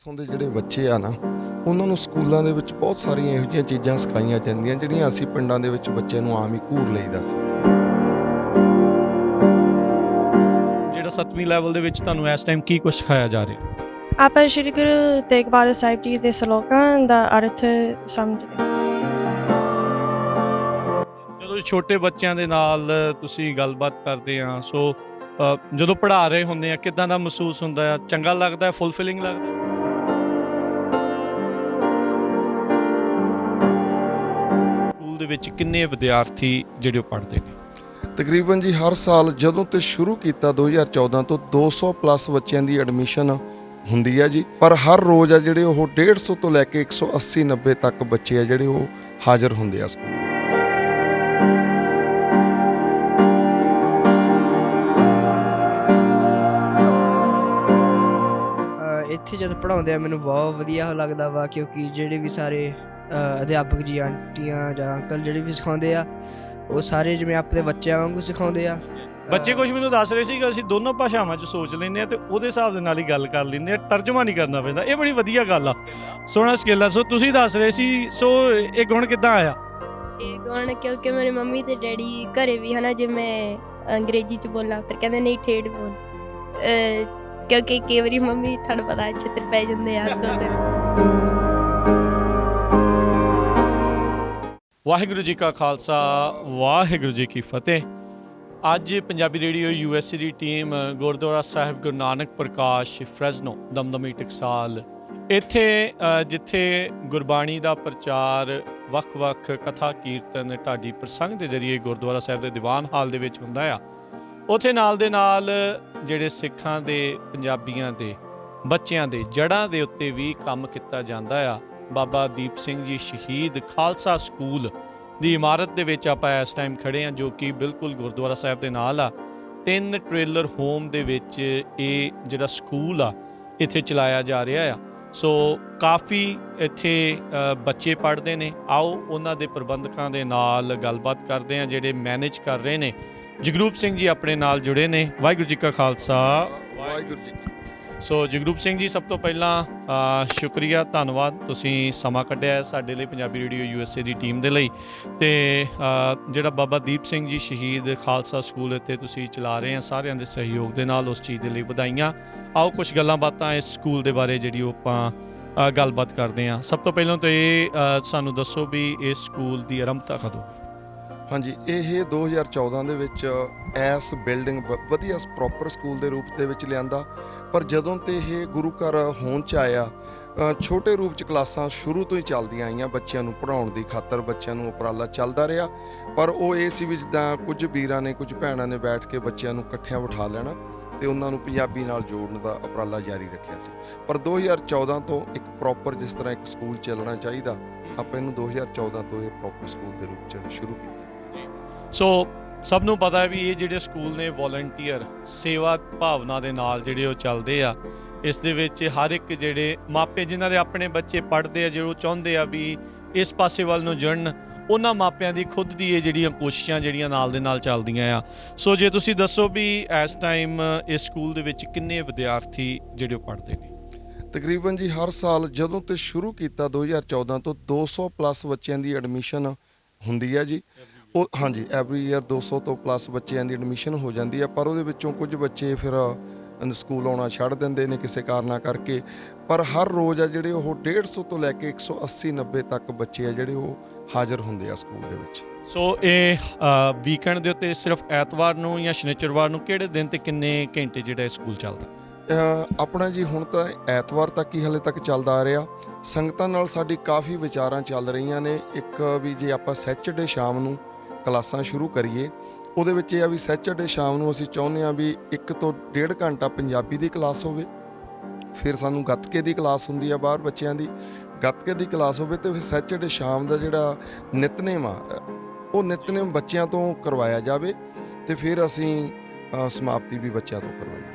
ਇੱਥੋਂ ਦੇ ਜਿਹੜੇ ਬੱਚੇ ਆ ਨਾ, ਉਹਨਾਂ ਨੂੰ ਸਕੂਲਾਂ ਦੇ ਵਿੱਚ ਬਹੁਤ ਸਾਰੀਆਂ ਇਹੋ ਜਿਹੀਆਂ ਚੀਜ਼ਾਂ ਸਿਖਾਈਆਂ ਜਾਂਦੀਆਂ ਜਿਹੜੀਆਂ ਅਸੀਂ ਪਿੰਡਾਂ ਦੇ ਵਿੱਚ ਬੱਚਿਆਂ ਨੂੰ ਆਮ ਹੀ ਘੂਰ ਲਈਦਾ ਸੀ। ਜਿਹੜਾ 7ਵੀਂ ਲੈਵਲ ਦੇ ਵਿੱਚ ਤੁਹਾਨੂੰ ਇਸ ਟਾਈਮ ਕੀ ਕੁਝ ਸਿਖਾਇਆ ਜਾ ਰਿਹਾ? ਆਪਾਂ ਸ਼੍ਰੀ ਗੁਰੂ ਤੇਗ ਬਹਾਦਰ ਸਾਹਿਬ ਜੀ ਦੇ ਸਲੋਕਾਂ ਦਾ ਅਰਥ ਸਮਝਦੇ। ਜਦੋਂ ਛੋਟੇ ਬੱਚਿਆਂ ਦੇ ਨਾਲ ਤੁਸੀਂ ਗੱਲਬਾਤ ਕਰਦੇ ਆ, ਸੋ ਜਦੋਂ ਪੜ੍ਹਾ ਰਹੇ ਹੁੰਦੇ ਆ, ਕਿੱਦਾਂ ਦਾ ਮਹਿਸੂਸ ਹੁੰਦਾ ਆ? ਚੰਗਾ ਲੱਗਦਾ ਹੈ, ਫੁੱਲਫਿਲਿੰਗ ਲੱਗਦਾ? ਸਕੂਲ ਦੇ ਵਿੱਚ ਕਿੰਨੇ ਵਿਦਿਆਰਥੀ ਜਿਹੜੇ ਉਹ ਪੜ੍ਹਦੇ ਨੇ? ਤਕਰੀਬਨ ਜੀ ਹਰ ਸਾਲ ਜਦੋਂ ਤੇ ਸ਼ੁਰੂ ਕੀਤਾ 2014 ਤੋਂ 200 ਪਲੱਸ ਬੱਚਿਆਂ ਦੀ ਐਡਮਿਸ਼ਨ ਹੁੰਦੀ ਆ ਜੀ। ਪਰ ਹਰ ਰੋਜ਼ ਆ ਜਿਹੜੇ ਉਹ 150 ਤੋਂ ਲੈ ਕੇ 180 90 ਤੱਕ ਬੱਚੇ ਆ ਜਿਹੜੇ ਉਹ ਹਾਜ਼ਰ ਹੁੰਦੇ ਆ ਸਕੂਲ। ਇੱਥੇ ਜਦ ਪੜ੍ਹਾਉਂਦੇ ਆ ਮੈਨੂੰ ਬਹੁਤ ਵਧੀਆ ਲੱਗਦਾ ਵਾ, ਕਿਉਂਕਿ ਜਿਹੜੇ ਵੀ ਸਾਰੇ ਅਧਿਆਪਕ ਜੀ, ਆਂਟੀਆਂ ਜਾਂ ਅੰਕਲ ਜਿਹੜੇ ਵੀ ਸਿਖਾਉਂਦੇ ਆ, ਉਹ ਸਾਰੇ ਜਿਵੇਂ ਆਪਣੇ ਬੱਚਿਆਂ ਵਾਂਗੂ ਸਿਖਾਉਂਦੇ ਆ। ਬੱਚੇ ਕੁਝ ਮੈਨੂੰ ਦੱਸ ਰਹੇ ਸੀ ਕਿ ਅਸੀਂ ਦੋਨੋਂ ਭਾਸ਼ਾਵਾਂ 'ਚ ਸੋਚ ਲੈਂਦੇ ਆ ਤੇ ਉਹਦੇ ਹਿਸਾਬ ਦੇ ਨਾਲ ਹੀ ਗੱਲ ਕਰ ਲੈਂਦੇ ਆ, ਤਰਜਮਾ ਨਹੀਂ ਕਰਨਾ ਪੈਂਦਾ। ਇਹ ਬੜੀ ਵਧੀਆ ਗੱਲ ਆ, ਸੋਹਣਾ ਸਕਿੱਲ ਆ। ਸੋ ਤੁਸੀਂ ਦੱਸ ਰਹੇ ਸੀ, ਸੋ ਇਹ ਗੁਣ ਕਿੱਦਾਂ ਆਇਆ? ਇਹ ਗੁਣ ਕਿਉਂਕਿ ਮੇਰੇ ਮੰਮੀ ਤੇ ਡੈਡੀ ਘਰੇ ਵੀ ਹਨਾ, ਜੇ ਮੈਂ ਅੰਗਰੇਜ਼ੀ ਚ ਬੋਲਾਂ ਫਿਰ ਕਹਿੰਦੇ ਨਹੀਂ ਠੇਠ ਬੋਲ, ਕਿਉਂਕਿ ਕਈ ਵਾਰੀ ਮੰਮੀ ਤੁਹਾਨੂੰ ਪਤਾ ਛਿੱਤਰ ਪੈ ਜਾਂਦੇ ਆ। ਵਾਹਿਗੁਰੂ ਜੀ ਕਾ ਖਾਲਸਾ, ਵਾਹਿਗੁਰੂ ਜੀ ਕੀ ਫਤਿਹ। ਅੱਜ ਪੰਜਾਬੀ ਰੇਡੀਓ USA ਦੀ ਟੀਮ ਗੁਰਦੁਆਰਾ ਸਾਹਿਬ ਗੁਰੂ ਨਾਨਕ ਪ੍ਰਕਾਸ਼ ਫਰੈਜ਼ਨੋ ਦਮਦਮੀ ਟਕਸਾਲ ਇੱਥੇ ਜਿੱਥੇ ਗੁਰਬਾਣੀ ਦਾ ਪ੍ਰਚਾਰ, ਵੱਖ-ਵੱਖ ਕਥਾ ਕੀਰਤਨ, ਢਾਡੀ ਪ੍ਰਸੰਗ ਦੇ ਜ਼ਰੀਏ ਗੁਰਦੁਆਰਾ ਸਾਹਿਬ ਦੇ ਦੀਵਾਨ ਹਾਲ ਦੇ ਵਿੱਚ ਹੁੰਦਾ ਆ, ਉੱਥੇ ਨਾਲ ਦੇ ਨਾਲ ਜਿਹੜੇ ਸਿੱਖਾਂ ਦੇ, ਪੰਜਾਬੀਆਂ ਦੇ ਬੱਚਿਆਂ ਦੇ ਜੜ੍ਹਾਂ ਦੇ ਉੱਤੇ ਵੀ ਕੰਮ ਕੀਤਾ ਜਾਂਦਾ ਆ। ਬਾਬਾ ਦੀਪ ਸਿੰਘ ਜੀ ਸ਼ਹੀਦ ਖਾਲਸਾ ਸਕੂਲ ਦੀ ਇਮਾਰਤ ਦੇ ਵਿੱਚ ਆਪਾਂ ਇਸ ਟਾਈਮ ਖੜੇ ਹਾਂ, ਜੋ ਕਿ ਬਿਲਕੁਲ ਗੁਰਦੁਆਰਾ ਸਾਹਿਬ ਦੇ ਨਾਲ ਆ। 3 ਟ੍ਰੇਲਰ ਹੋਮ ਦੇ ਵਿੱਚ ਇਹ ਜਿਹੜਾ ਸਕੂਲ ਆ ਇੱਥੇ ਚਲਾਇਆ ਜਾ ਰਿਹਾ ਆ। ਸੋ ਕਾਫੀ ਇੱਥੇ ਬੱਚੇ ਪੜ੍ਹਦੇ ਨੇ। ਆਓ ਉਹਨਾਂ ਦੇ ਪ੍ਰਬੰਧਕਾਂ ਦੇ ਨਾਲ ਗੱਲਬਾਤ ਕਰਦੇ ਹਾਂ, ਜਿਹੜੇ ਮੈਨੇਜ ਕਰ ਰਹੇ ਨੇ। ਜਗਰੂਪ ਸਿੰਘ ਜੀ ਆਪਣੇ ਨਾਲ ਜੁੜੇ ਨੇ। ਵਾਹਿਗੁਰੂ ਜੀ ਕਾ ਖਾਲਸਾ, ਵਾਹਿਗੁਰੂ ਜੀ। ਸੋ ਜਗਰੂਪ ਸਿੰਘ ਜੀ, ਸਭ ਤੋਂ ਪਹਿਲਾਂ ਸ਼ੁਕਰੀਆ, ਧੰਨਵਾਦ, ਤੁਸੀਂ ਸਮਾਂ ਕੱਢਿਆ ਸਾਡੇ ਲਈ, ਪੰਜਾਬੀ ਰੇਡੀਓ USA ਦੀ ਟੀਮ ਦੇ ਲਈ। ਤੇ ਜਿਹੜਾ ਬਾਬਾ ਦੀਪ ਸਿੰਘ ਜੀ ਸ਼ਹੀਦ ਖਾਲਸਾ ਸਕੂਲ ਇੱਥੇ ਤੁਸੀਂ ਚਲਾ ਰਹੇ ਆ, ਸਾਰਿਆਂ ਦੇ ਸਹਿਯੋਗ ਦੇ ਨਾਲ, ਉਸ ਚੀਜ਼ ਦੇ ਲਈ ਵਧਾਈਆਂ। ਆਓ ਕੁਝ ਗੱਲਾਂ ਬਾਤਾਂ ਇਸ ਸਕੂਲ ਦੇ ਬਾਰੇ ਜਿਹੜੀ ਉਹ ਆਪਾਂ ਗੱਲਬਾਤ ਕਰਦੇ ਹਾਂ। ਸਭ ਤੋਂ ਪਹਿਲਾਂ ਤਾਂ ਇਹ ਸਾਨੂੰ ਦੱਸੋ ਵੀ ਇਸ ਸਕੂਲ ਦੀ ਆਰੰਭਤਾ ਕਦੋਂ? ਹਾਂਜੀ, ਇਹ 2014 ਦੇ ਵਿੱਚ ਐਸ ਬਿਲਡਿੰਗ ਵਧੀਆ ਪ੍ਰੋਪਰ ਸਕੂਲ ਦੇ ਰੂਪ ਦੇ ਵਿੱਚ ਲਿਆਂਦਾ। ਪਰ ਜਦੋਂ ਤੇ ਇਹ ਗੁਰੂ ਘਰ ਹੋਂਦ 'ਚ ਆਇਆ, ਛੋਟੇ ਰੂਪ 'ਚ ਕਲਾਸਾਂ ਸ਼ੁਰੂ ਤੋਂ ਹੀ ਚੱਲਦੀਆਂ ਆਈਆਂ ਬੱਚਿਆਂ ਨੂੰ ਪੜ੍ਹਾਉਣ ਦੀ ਖਾਤਰ, ਬੱਚਿਆਂ ਨੂੰ ਉਪਰਾਲਾ ਚੱਲਦਾ ਰਿਹਾ। ਪਰ ਉਹ ਇਹ ਸੀ ਵੀ ਜਿੱਦਾਂ ਕੁਝ ਵੀਰਾਂ ਨੇ, ਕੁਝ ਭੈਣਾਂ ਨੇ ਬੈਠ ਕੇ ਬੱਚਿਆਂ ਨੂੰ ਇਕੱਠਿਆਂ ਬਿਠਾ ਲੈਣਾ ਤੇ ਉਹਨਾਂ ਨੂੰ ਪੰਜਾਬੀ ਨਾਲ ਜੋੜਨ ਦਾ ਉਪਰਾਲਾ ਜਾਰੀ ਰੱਖਿਆ ਸੀ। ਪਰ 2014 ਤੋਂ ਇੱਕ ਪ੍ਰੋਪਰ, ਜਿਸ ਤਰ੍ਹਾਂ ਇੱਕ ਸਕੂਲ ਚੱਲਣਾ ਚਾਹੀਦਾ, ਆਪਾਂ ਇਹਨੂੰ 2014 ਤੋਂ ਇਹ ਪ੍ਰੋਪਰ ਸਕੂਲ ਦੇ ਰੂਪ 'ਚ ਸ਼ੁਰੂ ਕੀਤਾ। ਸੋ ਸਭ ਨੂੰ ਪਤਾ ਵੀ ਇਹ ਜਿਹੜੇ ਸਕੂਲ ਨੇ ਵੋਲੰਟੀਅਰ ਸੇਵਾ ਭਾਵਨਾ ਦੇ ਨਾਲ ਜਿਹੜੇ ਉਹ ਚੱਲਦੇ ਆ। ਇਸ ਦੇ ਵਿੱਚ ਹਰ ਇੱਕ ਜਿਹੜੇ ਮਾਪੇ ਜਿਨ੍ਹਾਂ ਦੇ ਆਪਣੇ ਬੱਚੇ ਪੜ੍ਹਦੇ ਆ, ਜਿਹੜੇ ਉਹ ਚਾਹੁੰਦੇ ਆ ਵੀ ਇਸ ਪਾਸੇ ਵੱਲ ਨੂੰ ਜੁੜਨ, ਉਹਨਾਂ ਮਾਪਿਆਂ ਦੀ ਖੁਦ ਦੀ ਇਹ ਜਿਹੜੀਆਂ ਕੋਸ਼ਿਸ਼ਾਂ ਜਿਹੜੀਆਂ ਨਾਲ ਦੇ ਨਾਲ ਚੱਲਦੀਆਂ ਆ। ਸੋ ਜੇ ਤੁਸੀਂ ਦੱਸੋ ਵੀ ਇਸ ਟਾਈਮ ਇਸ ਸਕੂਲ ਦੇ ਵਿੱਚ ਕਿੰਨੇ ਵਿਦਿਆਰਥੀ ਜਿਹੜੇ ਉਹ ਪੜ੍ਹਦੇ ਨੇ? ਤਕਰੀਬਨ ਜੀ ਹਰ ਸਾਲ ਜਦੋਂ ਤੇ ਸ਼ੁਰੂ ਕੀਤਾ 2014 ਤੋਂ 200 ਪਲੱਸ ਬੱਚਿਆਂ ਦੀ ਐਡਮਿਸ਼ਨ ਹੁੰਦੀ ਆ ਜੀ। ਉਹ ਹਾਂਜੀ, ਐਵਰੀ ਈਅਰ 200 ਤੋਂ ਪਲੱਸ ਬੱਚਿਆਂ ਦੀ ਐਡਮਿਸ਼ਨ ਹੋ ਜਾਂਦੀ ਆ। ਪਰ ਉਹਦੇ ਵਿੱਚੋਂ ਕੁਝ ਬੱਚੇ ਫਿਰ ਸਕੂਲ ਆਉਣਾ ਛੱਡ ਦਿੰਦੇ ਨੇ ਕਿਸੇ ਕਾਰਨਾਂ ਕਰਕੇ। ਪਰ ਹਰ ਰੋਜ਼ ਆ ਜਿਹੜੇ ਉਹ 150 ਤੋਂ ਲੈ ਕੇ 180 90 ਤੱਕ ਬੱਚੇ ਆ ਜਿਹੜੇ ਉਹ ਹਾਜ਼ਰ ਹੁੰਦੇ ਆ ਸਕੂਲ ਦੇ ਵਿੱਚ। ਸੋ ਇਹ ਵੀਕਐਂਡ ਦੇ ਉੱਤੇ ਸਿਰਫ ਐਤਵਾਰ ਨੂੰ ਜਾਂ ਸ਼ਨੀਚਰਵਾਰ ਨੂੰ ਕਿਹੜੇ ਦਿਨ ਤੇ ਕਿੰਨੇ ਘੰਟੇ ਜਿਹੜਾ ਇਹ ਸਕੂਲ ਚੱਲਦਾ? ਆਪਣਾ ਜੀ ਹੁਣ ਤਾਂ ਐਤਵਾਰ ਤੱਕ ਹੀ ਹਾਲੇ ਤੱਕ ਚੱਲਦਾ ਆ ਰਿਹਾ। ਸੰਗਤਾਂ ਨਾਲ ਸਾਡੀ ਕਾਫੀ ਵਿਚਾਰਾਂ ਚੱਲ ਰਹੀਆਂ ਨੇ। ਇੱਕ ਵੀ ਜੇ ਆਪਾਂ ਸੈਚਰਡੇ ਸ਼ਾਮ ਨੂੰ ਕਲਾਸਾਂ ਸ਼ੁਰੂ ਕਰੀਏ, ਉਹਦੇ ਵਿੱਚ ਇਹ ਆ ਵੀ ਸੈਚਰਡੇ ਸ਼ਾਮ ਨੂੰ ਅਸੀਂ ਚਾਹੁੰਦੇ ਹਾਂ ਵੀ 1 ਤੋਂ 1.5 ਘੰਟਾ ਪੰਜਾਬੀ ਦੀ ਕਲਾਸ ਹੋਵੇ। ਫਿਰ ਸਾਨੂੰ ਗੱਤਕੇ ਦੀ ਕਲਾਸ ਹੁੰਦੀ ਆ ਬਾਹਰ ਬੱਚਿਆਂ ਦੀ, ਗੱਤਕੇ ਦੀ ਕਲਾਸ ਹੋਵੇ। ਅਤੇ ਫਿਰ ਸੈਚਰਡੇ ਸ਼ਾਮ ਦਾ ਜਿਹੜਾ ਨਿਤਨੇਮ ਆ, ਉਹ ਨਿਤਨੇਮ ਬੱਚਿਆਂ ਤੋਂ ਕਰਵਾਇਆ ਜਾਵੇ ਅਤੇ ਫਿਰ ਅਸੀਂ ਸਮਾਪਤੀ ਵੀ ਬੱਚਿਆਂ ਤੋਂ ਕਰਵਾਈਏ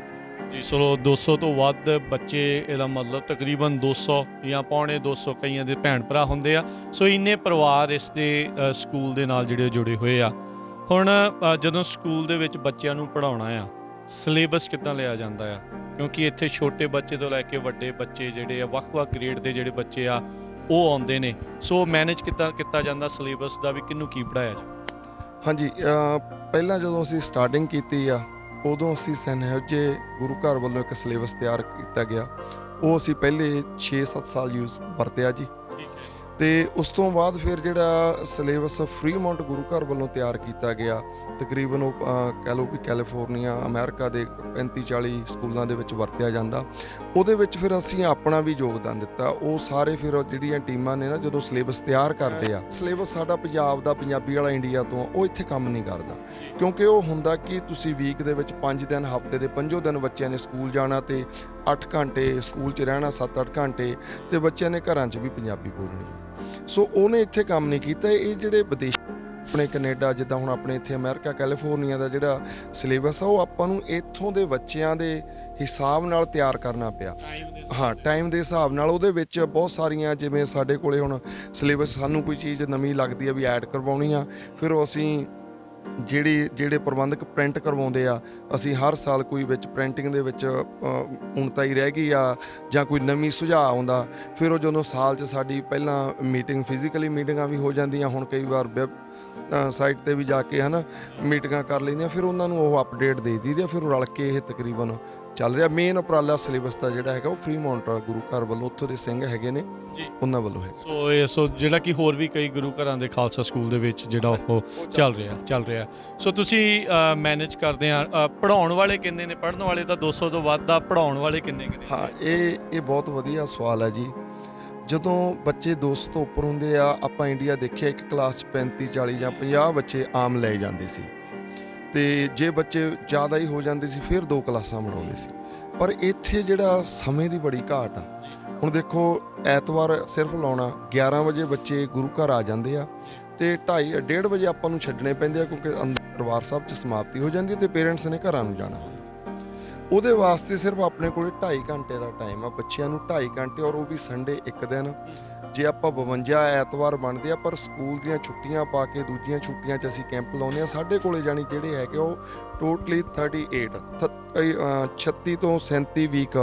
ਜੀ। ਸੋ 200 ਤੋਂ ਵੱਧ ਬੱਚੇ, ਇਹਦਾ ਮਤਲਬ ਤਕਰੀਬਨ 200 ਜਾਂ ਪੌਣੇ 200 ਕਈਆਂ ਦੇ ਭੈਣ ਭਰਾ ਹੁੰਦੇ ਆ। ਸੋ ਇੰਨੇ ਪਰਿਵਾਰ ਇਸ ਦੇ ਸਕੂਲ ਦੇ ਨਾਲ ਜਿਹੜੇ ਜੁੜੇ ਹੋਏ ਆ। ਹੁਣ ਜਦੋਂ ਸਕੂਲ ਦੇ ਵਿੱਚ ਬੱਚਿਆਂ ਨੂੰ ਪੜ੍ਹਾਉਣਾ ਆ, ਸਿਲੇਬਸ ਕਿੱਦਾਂ ਲਿਆ ਜਾਂਦਾ ਆ, ਕਿਉਂਕਿ ਇੱਥੇ ਛੋਟੇ ਬੱਚੇ ਤੋਂ ਲੈ ਕੇ ਵੱਡੇ ਬੱਚੇ ਜਿਹੜੇ ਆ, ਵੱਖ-ਵੱਖ ਗ੍ਰੇਡ ਦੇ ਜਿਹੜੇ ਬੱਚੇ ਆ ਉਹ ਆਉਂਦੇ ਨੇ, ਸੋ ਮੈਨੇਜ ਕਿੱਦਾਂ ਕੀਤਾ ਜਾਂਦਾ ਸਿਲੇਬਸ ਦਾ ਵੀ, ਕਿਹਨੂੰ ਕੀ ਪੜ੍ਹਾਇਆ ਜਾਂਦਾ? ਹਾਂਜੀ, ਪਹਿਲਾਂ ਜਦੋਂ ਅਸੀਂ ਸਟਾਰਟਿੰਗ ਕੀਤੀ ਆ ਉਦੋਂ ਅਸੀਂ ਸਨਹੋਜੇ ਗੁਰੂ ਘਰ ਵੱਲੋਂ ਇੱਕ ਸਿਲੇਬਸ ਤਿਆਰ ਕੀਤਾ ਗਿਆ, ਉਹ ਅਸੀਂ ਪਹਿਲੇ 6-7 ਸਾਲ ਵਰਤਿਆ ਜੀ। ਤੇ ਉਸ ਤੋਂ ਬਾਅਦ ਫਿਰ ਜਿਹੜਾ ਸਿਲੇਬਸ ਫਰੀਮੌਂਟ ਗੁਰੂ ਘਰ ਵੱਲੋਂ ਤਿਆਰ ਕੀਤਾ ਗਿਆ, ਤਕਰੀਬਨ ਉਹ ਕਹਿ ਲਓ ਵੀ ਕੈਲੀਫੋਰਨੀਆ ਅਮਰੀਕਾ ਦੇ 35-40 ਸਕੂਲਾਂ ਦੇ ਵਿੱਚ ਵਰਤਿਆ ਜਾਂਦਾ। ਉਹਦੇ ਵਿੱਚ ਫਿਰ ਅਸੀਂ ਆਪਣਾ ਵੀ ਯੋਗਦਾਨ ਦਿੱਤਾ। ਉਹ ਸਾਰੇ ਫਿਰ ਜਿਹੜੀਆਂ ਟੀਮਾਂ ਨੇ ਨਾ, ਜਦੋਂ ਸਿਲੇਬਸ ਤਿਆਰ ਕਰਦੇ ਆ, ਸਿਲੇਬਸ ਸਾਡਾ ਪੰਜਾਬ ਦਾ, ਪੰਜਾਬੀ ਵਾਲਾ ਇੰਡੀਆ ਤੋਂ, ਉਹ ਇੱਥੇ ਕੰਮ ਨਹੀਂ ਕਰਦਾ, ਕਿਉਂਕਿ ਉਹ ਹੁੰਦਾ ਕਿ ਤੁਸੀਂ ਵੀਕ ਦੇ ਵਿੱਚ 5 ਦਿਨ, ਹਫ਼ਤੇ ਦੇ 5 ਦਿਨ ਬੱਚਿਆਂ ਨੇ ਸਕੂਲ ਜਾਣਾ ਤੇ 8 ਘੰਟੇ ਸਕੂਲ 'ਚ ਰਹਿਣਾ, 7-8 ਘੰਟੇ, ਤੇ ਬੱਚਿਆਂ ਨੇ ਘਰਾਂ 'ਚ ਵੀ ਪੰਜਾਬੀ ਬੋਲਣੀ ਹੈ। ਸੋ ਉਹਨੇ ਇੱਥੇ ਕੰਮ ਨਹੀਂ ਕੀਤਾ। ਇਹ ਜਿਹੜੇ ਵਿਦੇਸ਼, ਆਪਣੇ ਕੈਨੇਡਾ, ਜਿੱਦਾਂ ਹੁਣ ਆਪਣੇ ਇੱਥੇ ਅਮਰੀਕਾ, ਕੈਲੀਫੋਰਨੀਆ ਦਾ ਜਿਹੜਾ ਸਿਲੇਬਸ ਆ, ਉਹ ਆਪਾਂ ਨੂੰ ਇੱਥੋਂ ਦੇ ਬੱਚਿਆਂ ਦੇ ਹਿਸਾਬ ਨਾਲ ਤਿਆਰ ਕਰਨਾ ਪਿਆ। ਹਾਂ, ਟਾਈਮ ਦੇ ਹਿਸਾਬ ਨਾਲ। ਉਹਦੇ ਵਿੱਚ ਬਹੁਤ ਸਾਰੀਆਂ, ਜਿਵੇਂ ਸਾਡੇ ਕੋਲੇ ਹੁਣ ਸਿਲੇਬਸ, ਸਾਨੂੰ ਕੋਈ ਚੀਜ਼ ਨਵੀਂ ਲੱਗਦੀ ਆ ਵੀ ਐਡ ਕਰਵਾਉਣੀ ਆ, ਫਿਰ ਉਹ ਅਸੀਂ ਜਿਹੜੇ ਪ੍ਰਬੰਧਕ ਪ੍ਰਿੰਟ ਕਰਵਾਉਂਦੇ ਆ, ਅਸੀਂ ਹਰ ਸਾਲ ਕੋਈ ਵਿੱਚ ਪ੍ਰਿੰਟਿੰਗ ਦੇ ਵਿੱਚ ਉਣਤਾਈ ਰਹਿ ਗਈ ਆ ਜਾਂ ਕੋਈ ਨਵੀਂ ਸੁਝਾਅ ਆਉਂਦਾ, ਫਿਰ ਉਹ ਜਦੋਂ ਸਾਲ 'ਚ ਸਾਡੀ ਪਹਿਲਾਂ ਮੀਟਿੰਗ, ਫਿਜ਼ੀਕਲੀ ਮੀਟਿੰਗਾਂ ਵੀ ਹੋ ਜਾਂਦੀਆਂ, ਹੁਣ ਕਈ ਵਾਰ ਵੈਬ ਸਾਈਟ 'ਤੇ ਵੀ ਜਾ ਕੇ ਮੀਟਿੰਗਾਂ ਕਰ ਲੈਂਦੀਆਂ, ਫਿਰ ਉਹਨਾਂ ਨੂੰ ਉਹ ਅਪਡੇਟ ਦੇ ਦਈਦੀ ਆ। ਫਿਰ ਰਲ ਕੇ ਇਹ ਤਕਰੀਬਨ ਚੱਲ ਰਿਹਾ। ਮੇਨ ਉਪਰਾਲਾ ਸਿਲੇਬਸ ਦਾ ਜਿਹੜਾ ਹੈਗਾ ਉਹ ਫਰੀਮੌਂਟ ਗੁਰੂ ਘਰ ਵੱਲੋਂ, ਉੱਥੋਂ ਦੇ ਸਿੰਘ ਹੈਗੇ ਨੇ, ਉਹਨਾਂ ਵੱਲੋਂ ਹੈ। ਸੋ ਜਿਹੜਾ ਕਿ ਹੋਰ ਵੀ ਕਈ ਗੁਰੂ ਘਰਾਂ ਦੇ ਖਾਲਸਾ ਸਕੂਲ ਦੇ ਵਿੱਚ ਜਿਹੜਾ ਉਹ ਚੱਲ ਰਿਹਾ। ਸੋ ਤੁਸੀਂ ਮੈਨੇਜ ਕਰਦੇ ਆ, ਪੜ੍ਹਾਉਣ ਵਾਲੇ ਕਿੰਨੇ ਨੇ? ਪੜ੍ਹਨ ਵਾਲੇ ਤਾਂ 200 ਤੋਂ ਵੱਧ ਆ, ਪੜ੍ਹਾਉਣ ਵਾਲੇ ਕਿੰਨੇ ਨੇ? ਹਾਂ, ਇਹ ਬਹੁਤ ਵਧੀਆ ਸਵਾਲ ਹੈ ਜੀ। ਜਦੋਂ ਬੱਚੇ 200 ਤੋਂ ਉੱਪਰ ਹੁੰਦੇ ਆ, ਆਪਾਂ ਇੰਡੀਆ ਦੇਖਿਆ ਇੱਕ ਕਲਾਸ 'ਚ 35-40 ਜਾਂ 50 ਬੱਚੇ ਆਮ ਲਏ ਜਾਂਦੇ ਸੀ, ਤੇ ਜੇ ਬੱਚੇ ਜ਼ਿਆਦਾ ਹੀ ਹੋ ਜਾਂਦੇ ਸੀ ਫਿਰ 2 ਕਲਾਸਾਂ ਬਣਾਉਂਦੇ ਸੀ। ਪਰ ਇੱਥੇ ਜਿਹੜਾ ਸਮੇਂ ਦੀ ਬੜੀ ਘਾਟ ਆ। ਹੁਣ ਦੇਖੋ, ਐਤਵਾਰ ਸਿਰਫ ਲਾਉਣਾ, 11 ਵਜੇ ਬੱਚੇ ਗੁਰੂ ਘਰ ਆ ਜਾਂਦੇ ਆ ਤੇ 2:30-1:30 ਵਜੇ ਆਪਾਂ ਨੂੰ ਛੱਡਣੇ ਪੈਂਦੇ ਆ, ਕਿਉਂਕਿ ਅੰਦਰ ਦਰਬਾਰ ਸਾਹਿਬ 'ਚ ਸਮਾਪਤੀ ਹੋ ਜਾਂਦੀ ਹੈ ਤੇ ਪੇਰੈਂਟਸ ਨੇ ਘਰਾਂ ਨੂੰ ਜਾਣਾ ਹੁੰਦਾ। ਉਹਦੇ ਵਾਸਤੇ ਸਿਰਫ ਆਪਣੇ ਕੋਲ 2.5 ਘੰਟੇ ਦਾ ਟਾਈਮ ਆ, ਬੱਚਿਆਂ ਨੂੰ 2.5 ਘੰਟੇ, ਔਰ ਉਹ ਵੀ ਸੰਡੇ ਇੱਕ ਦਿਨ। ਜੇ ਆਪਾਂ 52 ਐਤਵਾਰ ਬਣਦੇ ਆ, ਪਰ ਸਕੂਲ ਦੀਆਂ ਛੁੱਟੀਆਂ ਪਾ ਕੇ ਦੂਜੀਆਂ ਛੁੱਟੀਆਂ 'ਚ ਅਸੀਂ ਕੈਂਪ ਲਾਉਂਦੇ ਆ। ਸਾਡੇ ਕੋਲੇ ਜਾਣੀ ਜਿਹੜੇ ਹੈਗੇ ਉਹ ਟੋਟਲੀ 36 ਤੋਂ 37 ਵੀਕ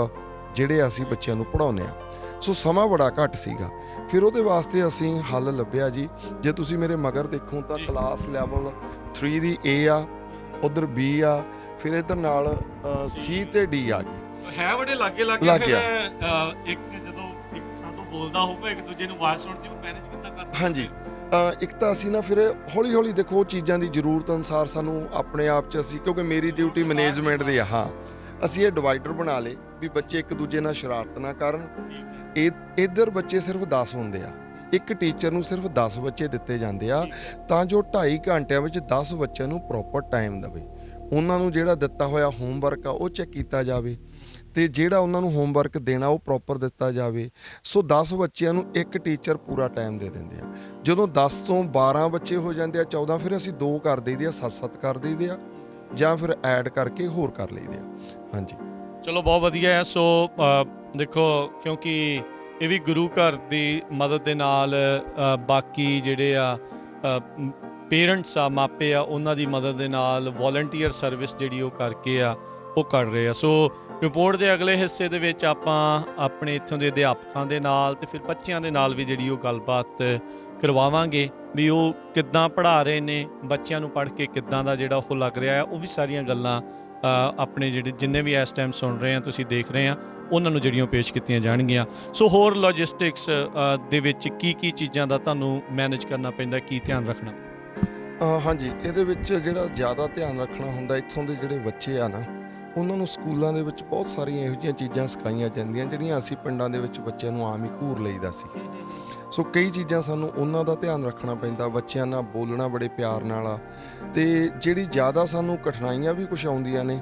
ਜਿਹੜੇ ਅਸੀਂ ਬੱਚਿਆਂ ਨੂੰ ਪੜ੍ਹਾਉਂਦੇ ਆ। ਸੋ ਸਮਾਂ ਬੜਾ ਘੱਟ ਸੀਗਾ। ਫਿਰ ਉਹਦੇ ਵਾਸਤੇ ਅਸੀਂ ਹੱਲ ਲੱਭਿਆ ਜੀ। ਜੇ ਤੁਸੀਂ ਮੇਰੇ ਮਗਰ ਦੇਖੋ ਤਾਂ ਕਲਾਸ ਲੈਵਲ 3 ਦੀ A ਆ, ਉਧਰ B ਆ, ਫਿਰ ਇਧਰ ਨਾਲ C ਤੇ D ਆ ਗਈ। ਹੈ ਬੜੇ ਲਾਗੇ ਲੱਗ ਫਿਰ ਗਿਆ। ਇੱਕ ਜਦੋਂ ਇੱਕ ਥਾਂ ਤੋਂ ਬੋਲਦਾ ਹੋਊਗਾ, ਇੱਕ ਦੂਜੇ ਨੂੰ ਆਵਾਜ਼ ਸੁਣਦੀ, ਉਹ ਮੈਨੇਜ ਕਿੱਦਾਂ ਕਰਦੇ? ਹਾਂਜੀ, ਇੱਕ ਤਾਂ ਅਸੀਂ ਨਾ ਫਿਰ ਹੌਲੀ ਹੌਲੀ ਦੇਖੋ, ਚੀਜ਼ਾਂ ਦੀ ਜ਼ਰੂਰਤ ਅਨੁਸਾਰ ਸਾਨੂੰ ਆਪਣੇ ਆਪ 'ਚ ਅਸੀਂ, ਕਿਉਂਕਿ ਮੇਰੀ ਡਿਊਟੀ ਮੈਨੇਜਮੈਂਟ ਦੀ ਆ, ਹਾਂ, ਅਸੀਂ ਇਹ ਡਿਵਾਈਡਰ ਬਣਾ ਲਏ ਵੀ ਬੱਚੇ ਇੱਕ ਦੂਜੇ ਨਾਲ ਸ਼ਰਾਰਤ ਨਾ ਕਰਨ। ਇੱਧਰ ਬੱਚੇ ਸਿਰਫ 10 ਹੁੰਦੇ ਆ, ਇੱਕ ਟੀਚਰ ਨੂੰ ਸਿਰਫ 10 ਬੱਚੇ ਦਿੱਤੇ ਜਾਂਦੇ ਆ, ਤਾਂ ਜੋ 2.5 ਘੰਟਿਆਂ ਵਿੱਚ 10 ਬੱਚਿਆਂ ਨੂੰ ਪ੍ਰੋਪਰ ਟਾਈਮ ਦੇਵੇ। ਉਹਨਾਂ ਨੂੰ ਜਿਹੜਾ ਦਿੱਤਾ ਹੋਇਆ ਹੋਮਵਰਕ ਆ ਉਹ ਚੈੱਕ ਕੀਤਾ ਜਾਵੇ, ਤੇ ਜਿਹੜਾ ਉਹਨਾਂ ਨੂੰ ਹੋਮਵਰਕ ਦੇਣਾ ਉਹ ਪ੍ਰੋਪਰ ਦਿੱਤਾ ਜਾਵੇ। ਸੋ 10 ਬੱਚਿਆਂ ਨੂੰ ਇੱਕ ਟੀਚਰ ਪੂਰਾ ਟਾਈਮ ਦੇ ਦਿੰਦੇ ਆ। ਜਦੋਂ 10 ਤੋਂ 12 ਬੱਚੇ ਹੋ ਜਾਂਦੇ ਆ, 14, ਫਿਰ ਅਸੀਂ 2 ਕਰ ਦਈਦੇ ਆ, 7-7 ਕਰ ਦਈਦੇ ਆ, ਜਾਂ ਫਿਰ ਐਡ ਕਰਕੇ ਹੋਰ ਕਰ ਲਈਦੇ ਆ। ਹਾਂਜੀ, ਚਲੋ ਬਹੁਤ ਵਧੀਆ ਹੈ। ਸੋ ਦੇਖੋ, ਕਿਉਂਕਿ ਇਹ ਵੀ ਗੁਰੂ ਘਰ ਦੀ ਮਦਦ ਦੇ ਨਾਲ ਬਾਕੀ ਜਿਹੜੇ ਆ ਪੇਰੈਂਟਸ ਆ, ਮਾਪੇ ਆ, ਉਹਨਾਂ ਦੀ ਮਦਦ ਦੇ ਨਾਲ ਵੋਲੰਟੀਅਰ ਸਰਵਿਸ ਜਿਹੜੀ ਉਹ ਕਰਕੇ ਆ, ਉਹ ਕਰ ਰਹੇ ਆ। ਸੋ ਰਿਪੋਰਟ ਦੇ ਅਗਲੇ ਹਿੱਸੇ ਦੇ ਵਿੱਚ ਆਪਾਂ ਆਪਣੇ ਇੱਥੋਂ ਦੇ ਅਧਿਆਪਕਾਂ ਦੇ ਨਾਲ ਤੇ ਫਿਰ ਬੱਚਿਆਂ ਦੇ ਨਾਲ ਵੀ ਜਿਹੜੀ ਉਹ ਗੱਲਬਾਤ ਕਰਵਾਵਾਂਗੇ ਵੀ ਉਹ ਕਿੱਦਾਂ ਪੜ੍ਹਾ ਰਹੇ ਨੇ, ਬੱਚਿਆਂ ਨੂੰ ਪੜ੍ਹ ਕੇ ਕਿੱਦਾਂ ਦਾ ਜਿਹੜਾ ਉਹ ਲੱਗ ਰਿਹਾ ਹੈ। ਉਹ ਵੀ ਸਾਰੀਆਂ ਗੱਲਾਂ ਆਪਣੇ ਜਿਹੜੇ ਜਿੰਨੇ ਵੀ ਇਸ ਟਾਈਮ ਸੁਣ ਰਹੇ ਆ, ਤੁਸੀਂ ਦੇਖ ਰਹੇ ਆ, ਉਹਨਾਂ ਨੂੰ ਜਿਹੜੀਆਂ ਪੇਸ਼ ਕੀਤੀਆਂ ਜਾਣਗੀਆਂ। ਸੋ ਹੋਰ ਲੌਜਿਸਟਿਕਸ ਦੇ ਵਿੱਚ ਕੀ ਚੀਜ਼ਾਂ ਦਾ ਤੁਹਾਨੂੰ ਮੈਨੇਜ ਕਰਨਾ ਪੈਂਦਾ, ਕੀ ਧਿਆਨ ਰੱਖਣਾ? ਹਾਂਜੀ, ਇਹਦੇ ਵਿੱਚ ਜਿਹੜਾ ਜ਼ਿਆਦਾ ਧਿਆਨ ਰੱਖਣਾ ਹੁੰਦਾ, ਇੱਥੋਂ ਦੇ ਜਿਹੜੇ ਬੱਚੇ ਆ ਨਾ, ਉਹਨਾਂ ਨੂੰ ਸਕੂਲਾਂ ਦੇ ਵਿੱਚ ਬਹੁਤ ਸਾਰੀਆਂ ਇਹੋ ਜਿਹੀਆਂ ਚੀਜ਼ਾਂ ਸਿਖਾਈਆਂ ਜਾਂਦੀਆਂ ਜਿਹੜੀਆਂ ਅਸੀਂ ਪਿੰਡਾਂ ਦੇ ਵਿੱਚ ਬੱਚਿਆਂ ਨੂੰ ਆਮ ਹੀ ਘੂਰ ਲਈਦਾ ਸੀ। ਸੋ ਕਈ ਚੀਜ਼ਾਂ ਸਾਨੂੰ ਉਹਨਾਂ ਦਾ ਧਿਆਨ ਰੱਖਣਾ ਪੈਂਦਾ। ਬੱਚਿਆਂ ਨਾਲ ਬੋਲਣਾ ਬੜੇ ਪਿਆਰ ਨਾਲ ਆ, ਤੇ ਜਿਹੜੀ ਜ਼ਿਆਦਾ ਸਾਨੂੰ ਕਠਿਨਾਈਆਂ ਵੀ ਕੁਛ ਆਉਂਦੀਆਂ ਨੇ,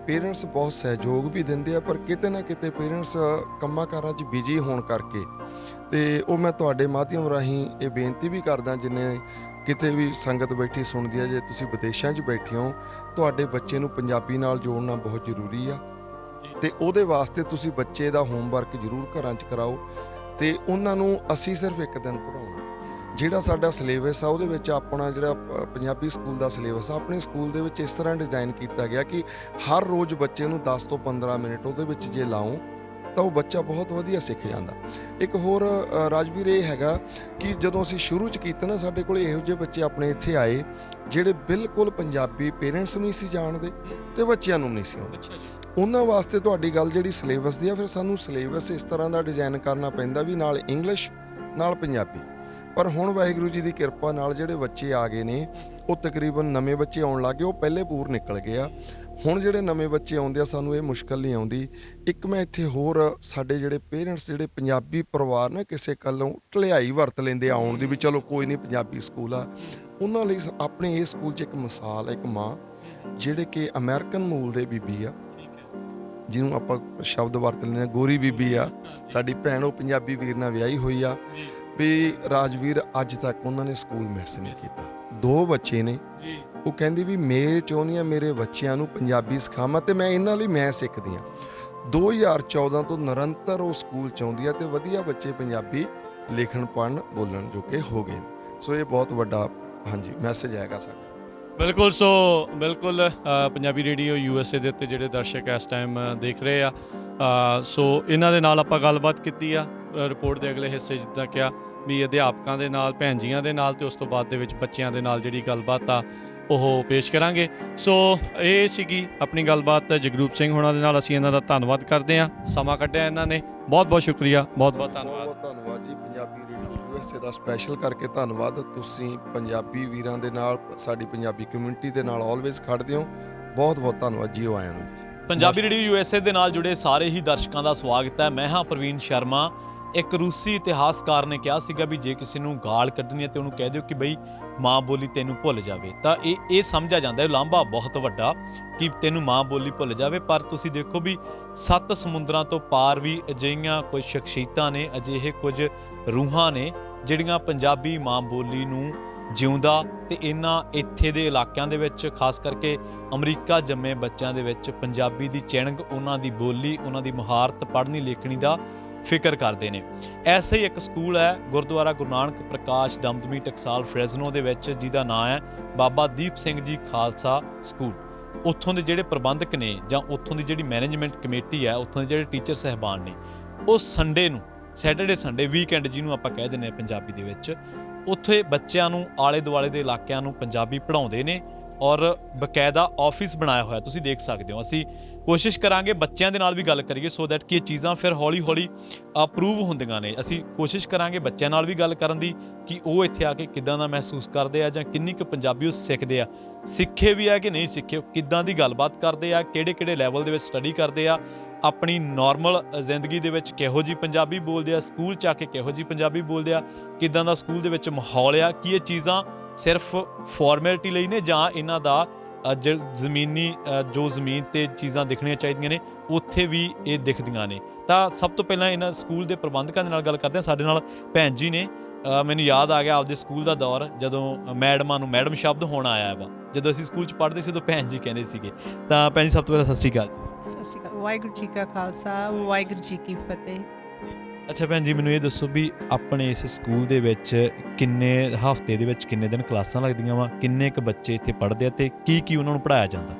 ਪੇਰੈਂਟਸ ਬਹੁਤ ਸਹਿਯੋਗ ਵੀ ਦਿੰਦੇ ਆ, ਪਰ ਕਿਤੇ ਨਾ ਕਿਤੇ ਪੇਰੈਂਟਸ ਕੰਮਾਂ ਕਾਰਾਂ 'ਚ ਬਿਜੀ ਹੋਣ ਕਰਕੇ, ਤੇ ਉਹ ਮੈਂ ਤੁਹਾਡੇ ਮਾਧਿਅਮ ਰਾਹੀਂ ਇਹ ਬੇਨਤੀ ਵੀ ਕਰਦਾ, ਜਿੰਨੇ ਕਿਤੇ ਵੀ ਸੰਗਤ ਬੈਠੀ ਸੁਣਦੀ ਆ, ਜੇ ਤੁਸੀਂ ਵਿਦੇਸ਼ਾਂ 'ਚ ਬੈਠੇ ਹੋ, ਤੁਹਾਡੇ ਬੱਚੇ ਨੂੰ ਪੰਜਾਬੀ ਨਾਲ ਜੋੜਨਾ ਬਹੁਤ ਜ਼ਰੂਰੀ ਆ, ਤੇ ਉਹਦੇ ਵਾਸਤੇ ਤੁਸੀਂ ਬੱਚੇ ਦਾ ਹੋਮਵਰਕ ਜ਼ਰੂਰ ਘਰਾਂ 'ਚ ਕਰਾਓ। ਤੇ ਉਹਨਾਂ ਨੂੰ ਅਸੀਂ ਸਿਰਫ ਇੱਕ ਦਿਨ ਪੜ੍ਹਾਉਣਾ, ਜਿਹੜਾ ਸਾਡਾ ਸਿਲੇਬਸ ਆ ਉਹਦੇ ਵਿੱਚ ਆਪਣਾ ਜਿਹੜਾ ਪੰਜਾਬੀ ਸਕੂਲ ਦਾ ਸਿਲੇਬਸ ਆ ਆਪਣੇ ਸਕੂਲ ਦੇ ਵਿੱਚ ਇਸ ਤਰ੍ਹਾਂ ਡਿਜ਼ਾਈਨ ਕੀਤਾ ਗਿਆ ਕਿ ਹਰ ਰੋਜ਼ ਬੱਚੇ ਨੂੰ 10 ਤੋਂ 15 ਮਿੰਟ ਉਹਦੇ ਵਿੱਚ ਜੇ ਲਾਓ ਤਾਂ ਉਹ ਬੱਚਾ ਬਹੁਤ ਵਧੀਆ ਸਿੱਖ ਜਾਂਦਾ। ਇੱਕ ਹੋਰ ਰਾਜਵੀਰ ਇਹ ਹੈਗਾ ਕਿ ਜਦੋਂ ਅਸੀਂ ਸ਼ੁਰੂ 'ਚ ਕੀਤਾ ਨਾ, ਸਾਡੇ ਕੋਲ ਇਹੋ ਜਿਹੇ ਬੱਚੇ ਆਪਣੇ ਇੱਥੇ ਆਏ ਜਿਹੜੇ ਬਿਲਕੁਲ ਪੰਜਾਬੀ ਪੇਰੈਂਟਸ ਨਹੀਂ ਸੀ ਜਾਣਦੇ ਤੇ ਬੱਚਿਆਂ ਨੂੰ ਨਹੀਂ ਸੀ ਆਉਂਦਾ। ਉਹਨਾਂ ਵਾਸਤੇ ਤੁਹਾਡੀ ਗੱਲ ਜਿਹੜੀ ਸਿਲੇਬਸ ਦੀ ਆ, ਫਿਰ ਸਾਨੂੰ ਸਿਲੇਬਸ ਇਸ ਤਰ੍ਹਾਂ ਦਾ ਡਿਜ਼ਾਈਨ ਕਰਨਾ ਪੈਂਦਾ ਵੀ ਨਾਲ ਇੰਗਲਿਸ਼ ਨਾਲ ਪੰਜਾਬੀ। ਪਰ ਹੁਣ ਵਾਹਿਗੁਰੂ ਜੀ ਦੀ ਕਿਰਪਾ ਨਾਲ ਜਿਹੜੇ ਬੱਚੇ ਆ ਗਏ ਨੇ, ਉਹ ਤਕਰੀਬਨ ਨਵੇਂ ਬੱਚੇ ਆਉਣ ਲੱਗ ਗਏ, ਉਹ ਪਹਿਲੇ ਪੂਰ ਨਿਕਲ ਗਏ ਆ। ਹੁਣ ਜਿਹੜੇ ਨਵੇਂ ਬੱਚੇ ਆਉਂਦੇ ਆ ਸਾਨੂੰ ਇਹ ਮੁਸ਼ਕਲ ਨਹੀਂ ਆਉਂਦੀ। ਇੱਕ ਮੈਂ ਇੱਥੇ ਹੋਰ ਸਾਡੇ ਜਿਹੜੇ ਪੇਰੈਂਟਸ ਜਿਹੜੇ ਪੰਜਾਬੀ ਪਰਿਵਾਰ ਨਾ ਕਿਸੇ ਕੱਲੋਂ ਢਲਿਆਈ ਵਰਤ ਲੈਂਦੇ ਆਉਣ ਦੀ ਵੀ ਚਲੋ ਕੋਈ ਨਹੀਂ ਪੰਜਾਬੀ ਸਕੂਲ ਆ, ਉਹਨਾਂ ਲਈ ਆਪਣੇ ਇਹ ਸਕੂਲ 'ਚ ਇੱਕ ਮਿਸਾਲ ਹੈ, ਇੱਕ ਮਾਂ ਜਿਹੜੇ ਕਿ ਅਮਰੀਕਨ ਮੂਲ ਦੇ ਬੀਬੀ ਆ, ਜਿਹਨੂੰ ਆਪਾਂ ਸ਼ਬਦ ਵਰਤ ਲੈਂਦੇ ਹਾਂ ਗੋਰੀ ਬੀਬੀ ਆ ਸਾਡੀ ਭੈਣ, ਉਹ ਪੰਜਾਬੀ ਵੀਰ ਨਾਲ ਵਿਆਹੀ ਹੋਈ ਆ। ਵੀ ਰਾਜਵੀਰ ਅੱਜ ਤੱਕ ਉਹਨਾਂ ਨੇ ਸਕੂਲ ਮਿਸ ਨਹੀਂ ਕੀਤਾ। 2 ਬੱਚੇ ਨੇ, ਉਹ ਕਹਿੰਦੀ ਵੀ ਮੇਰੇ ਚਾਹੁੰਦੀ ਆ ਮੇਰੇ ਬੱਚਿਆਂ ਨੂੰ ਪੰਜਾਬੀ ਸਿਖਾਵਾਂ ਤੇ ਮੈਂ ਇਹਨਾਂ ਲਈ ਮੈਂ ਸਿੱਖਦੀ ਹਾਂ। 2014 ਤੋਂ ਨਿਰੰਤਰ ਉਹ ਸਕੂਲ 'ਚ ਆਉਂਦੀ ਆ ਤੇ ਵਧੀਆ ਬੱਚੇ ਪੰਜਾਬੀ ਲਿਖਣ ਪੜ੍ਹਨ ਬੋਲਣ ਜੋਗੇ ਹੋ ਗਏ ਨੇ। ਸੋ ਇਹ ਬਹੁਤ ਵੱਡਾ ਹਾਂਜੀ ਮੈਸੇਜ ਹੈਗਾ ਸਾਡਾ। ਬਿਲਕੁਲ। ਸੋ ਬਿਲਕੁਲ ਪੰਜਾਬੀ ਰੇਡੀਓ USA ਦੇ ਉੱਤੇ ਜਿਹੜੇ ਦਰਸ਼ਕ ਇਸ ਟਾਈਮ ਦੇਖ ਰਹੇ ਆ, ਸੋ ਇਹਨਾਂ ਦੇ ਨਾਲ ਆਪਾਂ ਗੱਲਬਾਤ ਕੀਤੀ ਆ ਰਿਪੋਰਟ ਦੇ ਅਗਲੇ ਹਿੱਸੇ, ਜਿੱਦਾਂ ਕਿਹਾ ਵੀ ਅਧਿਆਪਕਾਂ ਦੇ ਨਾਲ, ਭੈਣ ਜੀਆਂ ਦੇ ਨਾਲ, ਤੇ ਉਸ ਤੋਂ ਬਾਅਦ ਦੇ ਵਿੱਚ ਬੱਚਿਆਂ ਦੇ ਨਾਲ ਜਿਹੜੀ ਗੱਲਬਾਤ ਆ ਉਹ ਪੇਸ਼ ਕਰਾਂਗੇ। ਸੋ ਇਹ ਸੀਗੀ ਆਪਣੀ ਗੱਲਬਾਤ ਜਗਰੂਪ ਸਿੰਘ ਹੋਣਾ ਦੇ ਨਾਲ। ਅਸੀਂ ਇਹਨਾਂ ਦਾ ਧੰਨਵਾਦ ਕਰਦੇ ਹਾਂ, ਸਮਾਂ ਕੱਢਿਆ ਇਹਨਾਂ ਨੇ। ਬਹੁਤ ਬਹੁਤ ਸ਼ੁਕਰੀਆ, ਬਹੁਤ ਬਹੁਤ ਧੰਨਵਾਦ। ਬਹੁਤ ਧੰਨਵਾਦ ਜੀ, ਪੰਜਾਬੀ ਰੇਡੀਓ USA ਦਾ ਸਪੈਸ਼ਲ ਕਰਕੇ ਧੰਨਵਾਦ। ਤੁਸੀਂ ਪੰਜਾਬੀ ਵੀਰਾਂ ਦੇ ਨਾਲ, ਸਾਡੀ ਪੰਜਾਬੀ ਕਮਿਊਨਿਟੀ ਦੇ ਨਾਲ ਆਲਵੇਜ਼ ਖੜਦੇ ਹੋ। ਬਹੁਤ ਬਹੁਤ ਧੰਨਵਾਦ ਜੀ, ਆਇਆਂ ਨੂੰ। ਪੰਜਾਬੀ ਰੇਡੀਓ USA ਦੇ ਨਾਲ ਜੁੜੇ ਸਾਰੇ ਹੀ ਦਰਸ਼ਕਾਂ ਦਾ ਸਵਾਗਤ ਹੈ। ਮੈਂ ਹਾਂ ਪ੍ਰਵੀਨ ਸ਼ਰਮਾ। ਇੱਕ ਰੂਸੀ ਇਤਿਹਾਸਕਾਰ ਨੇ ਕਿਹਾ ਸੀਗਾ ਵੀ ਜੇ ਕਿਸੇ ਨੂੰ ਗਾਲ ਕੱਢਣੀ ਹੈ ਤੇ ਉਹਨੂੰ ਕਹਿ ਦਿਓ ਕਿ ਬਈ ਮਾਂ ਬੋਲੀ ਤੈਨੂੰ ਭੁੱਲ ਜਾਵੇ। ਤਾਂ ਇਹ ਸਮਝਿਆ ਜਾਂਦਾ ਹੈ ਲਾਂਭਾ ਬਹੁਤ ਵੱਡਾ ਕਿ ਤੈਨੂੰ ਮਾਂ ਬੋਲੀ ਭੁੱਲ ਜਾਵੇ। ਪਰ ਤੁਸੀਂ ਦੇਖੋ ਵੀ 7 ਸਮੁੰਦਰਾਂ ਤੋਂ ਪਾਰ ਵੀ ਅਜਿਹੀਆਂ ਕੁਝ ਸ਼ਖਸੀਅਤਾਂ ਨੇ, ਅਜਿਹੇ ਕੁਝ ਰੂਹਾਂ ਨੇ ਜਿਹੜੀਆਂ ਪੰਜਾਬੀ ਮਾਂ ਬੋਲੀ ਨੂੰ ਜਿਉਂਦਾ ਤੇ ਇਹਨਾਂ ਇੱਥੇ ਦੇ ਇਲਾਕਿਆਂ ਦੇ ਵਿੱਚ, ਖਾਸ ਕਰਕੇ ਅਮਰੀਕਾ ਜੰਮੇ ਬੱਚਿਆਂ ਦੇ ਵਿੱਚ ਪੰਜਾਬੀ ਦੀ ਚਿਣਗ, ਉਹਨਾਂ ਦੀ ਬੋਲੀ, ਉਹਨਾਂ ਦੀ ਮੁਹਾਰਤ ਪੜ੍ਹਨੀ ਲਿਖਣੀ ਦਾ ਫਿਕਰ ਕਰਦੇ ਨੇ। ਐਸਾ ਹੀ ਇੱਕ ਸਕੂਲ ਹੈ ਗੁਰਦੁਆਰਾ ਗੁਰੂ ਨਾਨਕ ਪ੍ਰਕਾਸ਼ ਦਮਦਮੀ ਟਕਸਾਲ ਫਰੈਜ਼ਨੋ ਦੇ ਵਿੱਚ, ਜਿਹਦਾ ਨਾਂ ਹੈ ਬਾਬਾ ਦੀਪ ਸਿੰਘ ਜੀ ਖਾਲਸਾ ਸਕੂਲ। ਉੱਥੋਂ ਦੇ ਜਿਹੜੇ ਪ੍ਰਬੰਧਕ ਨੇ ਜਾਂ ਉੱਥੋਂ ਦੀ ਜਿਹੜੀ ਮੈਨੇਜਮੈਂਟ ਕਮੇਟੀ ਹੈ, ਉੱਥੋਂ ਦੇ ਜਿਹੜੇ ਟੀਚਰ ਸਾਹਿਬਾਨ ਨੇ, ਉਹ ਸੰਡੇ ਨੂੰ, ਸੈਟਰਡੇ ਸੰਡੇ ਵੀਕਐਂਡ ਜਿਹਨੂੰ ਆਪਾਂ ਕਹਿ ਦਿੰਦੇ ਹਾਂ ਪੰਜਾਬੀ ਦੇ ਵਿੱਚ, ਉੱਥੇ ਬੱਚਿਆਂ ਨੂੰ ਆਲੇ ਦੁਆਲੇ ਦੇ ਇਲਾਕਿਆਂ ਨੂੰ ਪੰਜਾਬੀ ਪੜ੍ਹਾਉਂਦੇ ਨੇ ਔਰ ਬਕਾਇਦਾ ਆਫਿਸ ਬਣਾਇਆ ਹੋਇਆ, ਤੁਸੀਂ ਦੇਖ ਸਕਦੇ ਹੋ। ਅਸੀਂ ਕੋਸ਼ਿਸ਼ ਕਰਾਂਗੇ ਬੱਚਿਆਂ ਦੇ ਨਾਲ ਵੀ ਗੱਲ ਕਰੀਏ ਸੋ ਦੈਟ ਕਿ ਇਹ ਚੀਜ਼ਾਂ ਫਿਰ ਹੌਲੀ ਹੌਲੀ ਅਪਰੂਵ ਹੁੰਦੀਆਂ ਨੇ। ਅਸੀਂ ਕੋਸ਼ਿਸ਼ ਕਰਾਂਗੇ ਬੱਚਿਆਂ ਨਾਲ ਵੀ ਗੱਲ ਕਰਨ ਦੀ ਕਿ ਉਹ ਇੱਥੇ ਆ ਕੇ ਕਿੱਦਾਂ ਦਾ ਮਹਿਸੂਸ ਕਰਦੇ ਆ ਜਾਂ ਕਿੰਨੀ ਕੁ ਪੰਜਾਬੀ ਉਹ ਸਿੱਖਦੇ ਆ, ਸਿੱਖੇ ਵੀ ਆ ਕਿ ਨਹੀਂ ਸਿੱਖੇ, ਕਿੱਦਾਂ ਦੀ ਗੱਲਬਾਤ ਕਰਦੇ ਆ, ਕਿਹੜੇ ਲੈਵਲ ਦੇ ਵਿੱਚ ਸਟੱਡੀ ਕਰਦੇ ਆ, ਆਪਣੀ ਨਾਰਮਲ ਜ਼ਿੰਦਗੀ ਦੇ ਵਿੱਚ ਕਿਹੋ ਜਿਹੀ ਪੰਜਾਬੀ ਬੋਲਦੇ ਆ, ਸਕੂਲ 'ਚ ਆ ਕੇ ਕਿਹੋ ਜਿਹੀ ਪੰਜਾਬੀ ਬੋਲਦੇ ਆ, ਕਿੱਦਾਂ ਦਾ ਸਕੂਲ ਦੇ ਵਿੱਚ ਮਾਹੌਲ ਆ, ਕੀ ਇਹ ਚੀਜ਼ਾਂ ਸਿਰਫ ਫਾਰਮੈਲਿਟੀ ਲਈ ਨੇ ਜਾਂ ਇਹਨਾਂ ਦਾ ਜ਼ਮੀਨੀ ਜੋ ਜ਼ਮੀਨ ਤੇ ਚੀਜ਼ਾਂ ਦਿਖਣੀਆਂ ਚਾਹੀਦੀਆਂ ਨੇ ਉੱਥੇ ਵੀ ਇਹ ਦਿਖਦੀਆਂ ਨੇ। ਤਾਂ ਸਭ ਤੋਂ ਪਹਿਲਾਂ ਇਹਨਾਂ ਸਕੂਲ ਦੇ ਪ੍ਰਬੰਧਕਾਂ ਦੇ ਨਾਲ ਗੱਲ ਕਰਦੇ ਹਾਂ। ਸਾਡੇ ਨਾਲ ਭੈਣ ਜੀ ਨੇ। ਮੈਨੂੰ ਯਾਦ ਆ ਗਿਆ ਆਪਦੇ ਸਕੂਲ ਦਾ ਦੌਰ, ਜਦੋਂ ਮੈਡਮਾਂ ਨੂੰ ਮੈਡਮ ਸ਼ਬਦ ਹੋਣਾ ਆਇਆ ਵਾ। ਜਦੋਂ ਅਸੀਂ ਸਕੂਲ 'ਚ ਪੜ੍ਹਦੇ ਸੀ ਉਦੋਂ ਭੈਣ ਜੀ ਕਹਿੰਦੇ ਸੀਗੇ। ਤਾਂ ਭੈਣ ਜੀ ਸਭ ਤੋਂ ਪਹਿਲਾਂ ਸਤਿ ਸ਼੍ਰੀ ਅਕਾਲ। ਸਤਿ ਸ਼੍ਰੀ ਅਕਾਲ। ਵਾਹਿਗੁਰੂ ਜੀ ਕਾ ਖਾਲਸਾ, ਵਾਹਿਗੁਰੂ ਜੀ ਕੀ ਫਤਿਹ। ਅੱਛਾ ਭੈਣ ਜੀ, ਮੈਨੂੰ ਇਹ ਦੱਸੋ ਵੀ ਆਪਣੇ ਇਸ ਸਕੂਲ ਦੇ ਵਿੱਚ ਕਿੰਨੇ ਹਫ਼ਤੇ ਦੇ ਵਿੱਚ ਕਿੰਨੇ ਦਿਨ ਕਲਾਸਾਂ ਲੱਗਦੀਆਂ ਵਾ, ਕਿੰਨੇ ਕੁ ਬੱਚੇ ਇੱਥੇ ਪੜ੍ਹਦੇ ਆ ਤੇ ਕੀ ਉਹਨਾਂ ਨੂੰ ਪੜ੍ਹਾਇਆ ਜਾਂਦਾ?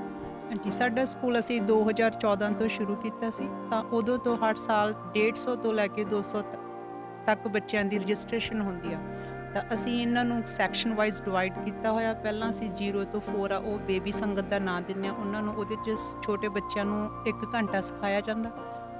ਹਾਂਜੀ, ਸਾਡਾ ਸਕੂਲ ਅਸੀਂ 2014 ਤੋਂ ਸ਼ੁਰੂ ਕੀਤਾ ਸੀ। ਤਾਂ ਉਦੋਂ ਤੋਂ ਹਰ ਸਾਲ 150 ਤੋਂ ਲੈ ਕੇ 200 ਤੱਕ ਬੱਚਿਆਂ ਦੀ ਰਜਿਸਟ੍ਰੇਸ਼ਨ ਹੁੰਦੀ ਆ। ਤਾਂ ਅਸੀਂ ਇਹਨਾਂ ਨੂੰ ਸੈਕਸ਼ਨ ਵਾਈਜ਼ ਡਿਵਾਈਡ ਕੀਤਾ ਹੋਇਆ। ਪਹਿਲਾਂ ਅਸੀਂ 0 ਤੋਂ 4 ਆ ਉਹ ਬੇਬੀ ਸੰਗਤ ਦਾ ਨਾਂ ਦਿੰਦੇ ਹਾਂ। ਉਹਨਾਂ ਨੂੰ ਉਹਦੇ 'ਚ ਛੋਟੇ ਬੱਚਿਆਂ ਨੂੰ 1 ਘੰਟਾ ਸਿਖਾਇਆ ਜਾਂਦਾ।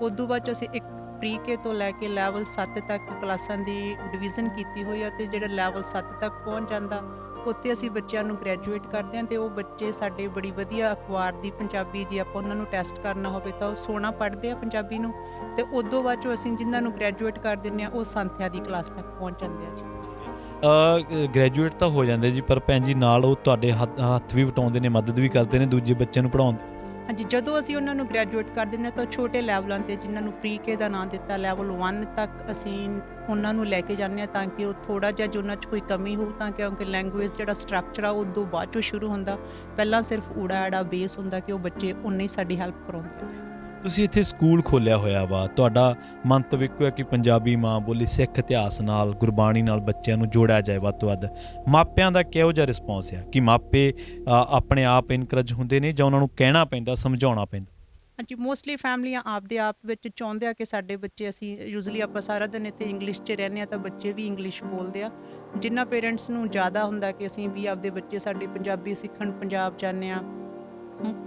ਉਦੋਂ ਬਾਅਦ 'ਚ ਅਸੀਂ ਇੱਕ ਪ੍ਰੀ ਕੇ ਤੋਂ ਲੈ ਕੇ ਲੈਵਲ 7 ਤੱਕ ਕਲਾਸਾਂ ਦੀ ਡਿਵੀਜ਼ਨ ਕੀਤੀ ਹੋਈ ਆ। ਅਤੇ ਜਿਹੜਾ ਲੈਵਲ 7 ਤੱਕ ਪਹੁੰਚ ਜਾਂਦਾ ਉੱਥੇ ਅਸੀਂ ਬੱਚਿਆਂ ਨੂੰ ਗ੍ਰੈਜੂਏਟ ਕਰਦੇ ਹਾਂ। ਅਤੇ ਉਹ ਬੱਚੇ ਸਾਡੇ ਬੜੀ ਵਧੀਆ ਅਖਬਾਰ ਦੀ ਪੰਜਾਬੀ, ਜੇ ਆਪਾਂ ਉਹਨਾਂ ਨੂੰ ਟੈਸਟ ਕਰਨਾ ਹੋਵੇ ਤਾਂ ਉਹ ਸੋਹਣਾ ਪੜ੍ਹਦੇ ਆ ਪੰਜਾਬੀ ਨੂੰ। ਅਤੇ ਉਦੋਂ ਬਾਅਦ 'ਚੋਂ ਅਸੀਂ ਜਿਨ੍ਹਾਂ ਨੂੰ ਗ੍ਰੈਜੂਏਟ ਕਰ ਦਿੰਦੇ ਹਾਂ ਉਹ ਸੰਥਿਆ ਦੀ ਕਲਾਸ ਤੱਕ ਪਹੁੰਚ ਜਾਂਦੇ ਆ ਜੀ। ਗ੍ਰੈਜੂਏਟ ਤਾਂ ਹੋ ਜਾਂਦੇ ਜੀ, ਪਰ ਭੈਣ ਜੀ ਨਾਲ ਉਹ ਤੁਹਾਡੇ ਹੱਥ ਵੀ ਵਟਾਉਂਦੇ ਨੇ, ਮਦਦ ਵੀ ਕਰਦੇ ਨੇ ਦੂਜੇ ਬੱਚਿਆਂ ਨੂੰ ਪੜ੍ਹਾਉਣ। ਹਾਂਜੀ, ਜਦੋਂ ਅਸੀਂ ਉਹਨਾਂ ਨੂੰ ਗ੍ਰੈਜੂਏਟ ਕਰ ਦਿੰਦੇ ਹਾਂ ਤਾਂ ਛੋਟੇ ਲੈਵਲਾਂ 'ਤੇ, ਜਿਨ੍ਹਾਂ ਨੂੰ ਪ੍ਰੀ ਕੇ ਦਾ ਨਾਂ ਦਿੱਤਾ, ਲੈਵਲ 1 ਤੱਕ ਅਸੀਂ ਉਹਨਾਂ ਨੂੰ ਲੈ ਕੇ ਜਾਂਦੇ ਹਾਂ ਤਾਂ ਕਿ ਉਹ ਥੋੜ੍ਹਾ ਜਿਹਾ ਜੇ ਉਹਨਾਂ 'ਚ ਕੋਈ ਕਮੀ ਹੋਊ, ਤਾਂ ਕਿਉਂਕਿ ਲੈਂਗੁਏਜ ਜਿਹੜਾ ਸਟਰਕਚਰ ਆ ਉਦੋਂ ਬਾਅਦ 'ਚੋਂ ਸ਼ੁਰੂ ਹੁੰਦਾ। ਪਹਿਲਾਂ ਸਿਰਫ ਊੜਾ ਆੜਾ ਬੇਸ ਹੁੰਦਾ ਕਿ ਉਹ ਬੱਚੇ ਉਨੇ ਹੀ ਸਾਡੀ ਹੈਲਪ ਕਰਾਉਂਦੇ ਆ। ਤੁਸੀਂ ਇੱਥੇ ਸਕੂਲ ਖੋਲ੍ਹਿਆ ਹੋਇਆ ਵਾ, ਤੁਹਾਡਾ ਮੰਤਵ ਇੱਕੋ ਹੈ ਕਿ ਪੰਜਾਬੀ ਮਾਂ ਬੋਲੀ ਸਿੱਖ ਇਤਿਹਾਸ ਨਾਲ ਗੁਰਬਾਣੀ ਨਾਲ ਬੱਚਿਆਂ ਨੂੰ ਜੋੜਿਆ ਜਾਏ ਵੱਧ ਤੋਂ ਵੱਧ। ਮਾਪਿਆਂ ਦਾ ਕਿਹੋ ਜਿਹਾ ਰਿਸਪੌਂਸ ਆ ਕਿ ਮਾਪੇ ਆਪਣੇ ਆਪ ਇਨਕਰੇਜ ਹੁੰਦੇ ਨੇ ਜਾਂ ਉਹਨਾਂ ਨੂੰ ਕਹਿਣਾ ਪੈਂਦਾ, ਸਮਝਾਉਣਾ ਪੈਂਦਾ? ਹਾਂਜੀ, ਮੋਸਟਲੀ ਫੈਮਲੀਆਂ ਆਪਦੇ ਆਪ ਵਿੱਚ ਚਾਹੁੰਦੇ ਆ ਕਿ ਸਾਡੇ ਬੱਚੇ, ਅਸੀਂ ਯੂਜ਼ਲੀ ਆਪਾਂ ਸਾਰਾ ਦਿਨ ਇੱਥੇ ਇੰਗਲਿਸ਼ 'ਚ ਰਹਿੰਦੇ ਆ ਤਾਂ ਬੱਚੇ ਵੀ ਇੰਗਲਿਸ਼ ਬੋਲਦੇ ਆ। ਜਿਨ੍ਹਾਂ ਪੇਰੈਂਟਸ ਨੂੰ ਜ਼ਿਆਦਾ ਹੁੰਦਾ ਕਿ ਅਸੀਂ ਵੀ ਆਪਦੇ ਬੱਚੇ ਸਾਡੇ ਪੰਜਾਬੀ ਸਿੱਖਣ, ਪੰਜਾਬ ਜਾਂਦੇ ਆ,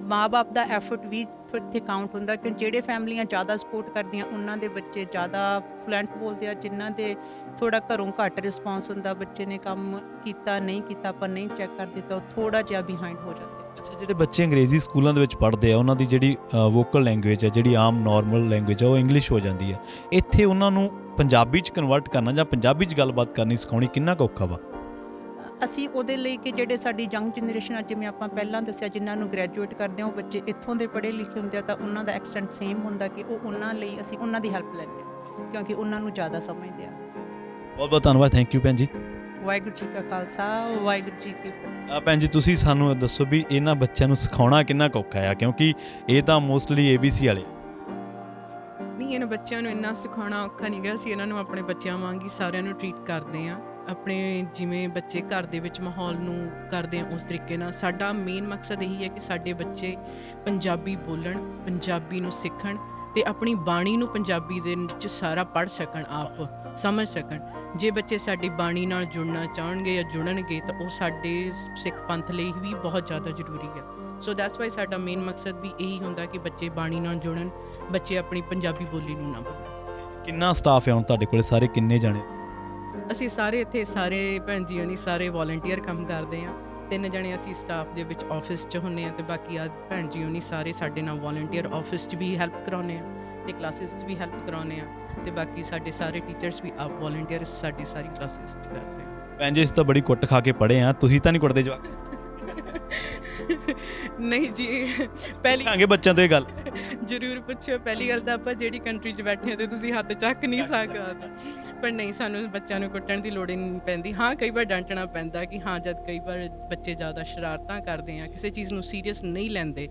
ਮਾਂ-ਬਾਪ ਦਾ ਐਫਰਟ ਵੀ ਇੱਥੇ ਕਾਊਂਟ ਹੁੰਦਾ ਕਿ ਜਿਹੜੇ ਫੈਮਲੀਆਂ ਜ਼ਿਆਦਾ ਸਪੋਰਟ ਕਰਦੀਆਂ ਉਹਨਾਂ ਦੇ ਬੱਚੇ ਜ਼ਿਆਦਾ ਫਲੂਐਂਟ ਬੋਲਦੇ ਆ। ਜਿਨ੍ਹਾਂ ਦੇ ਥੋੜਾ ਘਰੋਂ ਘੱਟ ਰਿਸਪੌਂਸ ਹੁੰਦਾ, ਬੱਚੇ ਨੇ ਕੰਮ ਕੀਤਾ ਨਹੀਂ ਕੀਤਾ ਆਪਾਂ ਨਹੀਂ ਚੈੱਕ ਕਰਦੇ, ਤਾਂ ਉਹ ਥੋੜਾ ਜਿਹਾ ਬਿਹਾਈਂਡ ਹੋ ਜਾਂਦੇ। ਅੱਛਾ, ਜਿਹੜੇ ਬੱਚੇ ਅੰਗਰੇਜ਼ੀ ਸਕੂਲਾਂ ਦੇ ਵਿੱਚ ਪੜ੍ਹਦੇ ਆ ਉਹਨਾਂ ਦੀ ਜਿਹੜੀ ਵੋਕਲ ਲੈਂਗੁਏਜ ਹੈ, ਜਿਹੜੀ ਆਮ ਨਾਰਮਲ ਲੈਂਗੁਏਜ ਆ, ਉਹ ਇੰਗਲਿਸ਼ ਹੋ ਜਾਂਦੀ ਆ। ਇੱਥੇ ਉਹਨਾਂ ਨੂੰ ਪੰਜਾਬੀ 'ਚ ਕਨਵਰਟ ਕਰਨਾ ਜਾਂ ਪੰਜਾਬੀ 'ਚ ਗੱਲਬਾਤ ਕਰਨੀ ਸਿਖਾਉਣੀ ਕਿੰਨਾ ਕੁ ਔਖਾ ਵਾ? ਅਸੀਂ ਉਹਦੇ ਲਈ ਕਿ ਜਿਹੜੇ ਸਾਡੀ ਯੰਗ ਜਨਰੇਸ਼ਨ ਆ, ਜਿਵੇਂ ਆਪਾਂ ਪਹਿਲਾਂ ਦੱਸਿਆ, ਜਿਨ੍ਹਾਂ ਨੂੰ ਗ੍ਰੈਜੂਏਟ ਕਰਦੇ ਆ ਉਹ ਬੱਚੇ ਇੱਥੋਂ ਦੇ ਪੜ੍ਹੇ ਲਿਖੇ ਹੁੰਦੇ ਆ, ਤਾਂ ਉਹਨਾਂ ਦਾ ਐਕਸੈਂਟ ਸੇਮ ਹੁੰਦਾ ਕਿ ਉਹ ਉਹਨਾਂ ਲਈ ਅਸੀਂ ਉਹਨਾਂ ਦੀ ਹੈਲਪ ਲੈਂਦੇ ਆ ਕਿਉਂਕਿ ਉਹਨਾਂ ਨੂੰ ਜ਼ਿਆਦਾ ਸਮਝਦੇ ਆ। ਬਹੁਤ ਬਹੁਤ ਧੰਨਵਾਦ, ਥੈਂਕ ਯੂ ਭੈਣ ਜੀ। ਵਾਹਿਗੁਰੂ ਜੀ ਕਾ ਖਾਲਸਾ, ਵਾਹਿਗੁਰੂ ਜੀ ਕੀ ਫਤਿਹ। ਭੈਣ ਜੀ, ਤੁਸੀਂ ਸਾਨੂੰ ਦੱਸੋ ਵੀ ਇਹਨਾਂ ਬੱਚਿਆਂ ਨੂੰ ਸਿਖਾਉਣਾ ਕਿੰਨਾ ਕੁ ਔਖਾ ਆ, ਕਿਉਂਕਿ ਇਹ ਤਾਂ ਮੋਸਟਲੀ ABC ਵਾਲੇ। ਨਹੀਂ, ਇਹਨਾਂ ਬੱਚਿਆਂ ਨੂੰ ਇੰਨਾ ਸਿਖਾਉਣਾ ਔਖਾ ਨਹੀਂ ਗਾ। ਅਸੀਂ ਇਹਨਾਂ ਨੂੰ ਆਪਣੇ ਬੱਚਿਆਂ ਵਾਂਗ ਹੀ ਸਾਰਿਆਂ ਨੂੰ ਟਰੀਟ ਕਰਦੇ ਹਾਂ। ਆਪਣੇ ਜਿਵੇਂ ਬੱਚੇ ਘਰ ਦੇ ਵਿੱਚ ਮਾਹੌਲ ਨੂੰ ਕਰਦੇ ਆ ਉਸ ਤਰੀਕੇ ਨਾਲ। ਸਾਡਾ ਮੇਨ ਮਕਸਦ ਇਹੀ ਹੈ ਕਿ ਸਾਡੇ ਬੱਚੇ ਪੰਜਾਬੀ ਬੋਲਣ, ਪੰਜਾਬੀ ਨੂੰ ਸਿੱਖਣ ਤੇ ਆਪਣੀ ਬਾਣੀ ਨੂੰ ਪੰਜਾਬੀ ਦੇ ਵਿੱਚ ਸਾਰਾ ਪੜ੍ਹ ਸਕਣ, ਆਪ ਸਮਝ ਸਕਣ। ਜੇ ਬੱਚੇ ਸਾਡੀ ਬਾਣੀ ਨਾਲ ਜੁੜਨਾ ਚਾਹਣਗੇ ਜਾਂ ਜੁੜਨਗੇ ਤਾਂ ਉਹ ਸਾਡੇ ਸਿੱਖ ਪੰਥ ਲਈ ਵੀ ਬਹੁਤ ਜ਼ਿਆਦਾ ਜ਼ਰੂਰੀ ਹੈ। ਸੋ ਦੈਟਸ ਵਾਈ ਸਾਡਾ ਮੇਨ ਮਕਸਦ ਵੀ ਇਹੀ ਹੁੰਦਾ ਕਿ ਬੱਚੇ ਬਾਣੀ ਨਾਲ ਜੁੜਨ, ਬੱਚੇ ਆਪਣੀ ਪੰਜਾਬੀ ਬੋਲੀ ਨੂੰ ਨਾ ਭੁੱਲਣ। ਕਿੰਨਾ ਸਟਾਫ ਹੈ ਹੁਣ ਤੁਹਾਡੇ ਕੋਲੇ, ਸਾਰੇ ਕਿੰਨੇ ਜਾਣੇ? ਅਸੀਂ ਸਾਰੇ ਇੱਥੇ ਸਾਰੇ ਭੈਣ ਜੀ ਹੋਣੀ ਸਾਰੇ ਵੋਲੰਟੀਅਰ ਕੰਮ ਕਰਦੇ ਹਾਂ। 3 ਜਣੇ ਅਸੀਂ ਸਟਾਫ ਦੇ ਵਿੱਚ ਆਫਿਸ 'ਚ ਹੁੰਦੇ ਹਾਂ ਤੇ ਬਾਕੀ ਆ ਭੈਣ ਜੀ ਹੋਣੀ ਸਾਰੇ ਸਾਡੇ ਨਾਲ ਵੋਲੰਟੀਅਰ ਆਫਿਸ 'ਚ ਵੀ ਹੈਲਪ ਕਰਾਉਂਦੇ ਆ ਤੇ ਕਲਾਸਿਸ 'ਚ ਵੀ ਹੈਲਪ ਕਰਾਉਂਦੇ ਆ ਤੇ ਬਾਕੀ ਸਾਡੇ ਸਾਰੇ ਟੀਚਰਸ ਵੀ ਆਪ ਵੋਲੰਟੀਅਰ ਸਾਡੀ ਸਾਰੀ ਕਲਾਸਿਸ 'ਚ ਕਰਦੇ ਆ। ਭੈਣ ਜੀ, ਅਸੀਂ ਤਾਂ ਬੜੀ ਕੁੱਟ ਖਾ ਕੇ ਪੜ੍ਹੇ ਆ, ਤੁਸੀਂ ਤਾਂ ਨਹੀਂ ਕੁੱਟਦੇ ਜਵਾਕ? ਨਹੀਂ ਜੀ, ਪਹਿਲੀ ਆਂਗੇ ਬੱਚਿਆਂ ਤੋਂ ਇਹ ਗੱਲ ਜ਼ਰੂਰ ਪੁੱਛਿਓ। ਪਹਿਲੀ ਗੱਲ ਤਾਂ ਆਪਾਂ ਜਿਹੜੀ ਕੰਟਰੀ 'ਚ ਬੈਠੇ ਹਾਂ ਤੇ ਤੁਸੀਂ ਹੱਥ ਚੱਕ ਨਹੀਂ ਸਕਦੇ, ਪਰ ਨਹੀਂ, ਸਾਨੂੰ ਬੱਚਿਆਂ ਨੂੰ ਕੁੱਟਣ ਦੀ ਲੋੜ ਹੀ ਨਹੀਂ ਪੈਂਦੀ। ਹਾਂ, ਕਈ ਵਾਰ ਡਾਂਟਣਾ ਪੈਂਦਾ ਕਿ ਹਾਂ ਜਦ ਕਈ ਵਾਰ ਬੱਚੇ ਜ਼ਿਆਦਾ ਸ਼ਰਾਰਤਾਂ ਕਰਦੇ ਆ, ਕਿਸੇ ਚੀਜ਼ ਨੂੰ ਸੀਰੀਅਸ ਨਹੀਂ ਲੈਂਦੇ,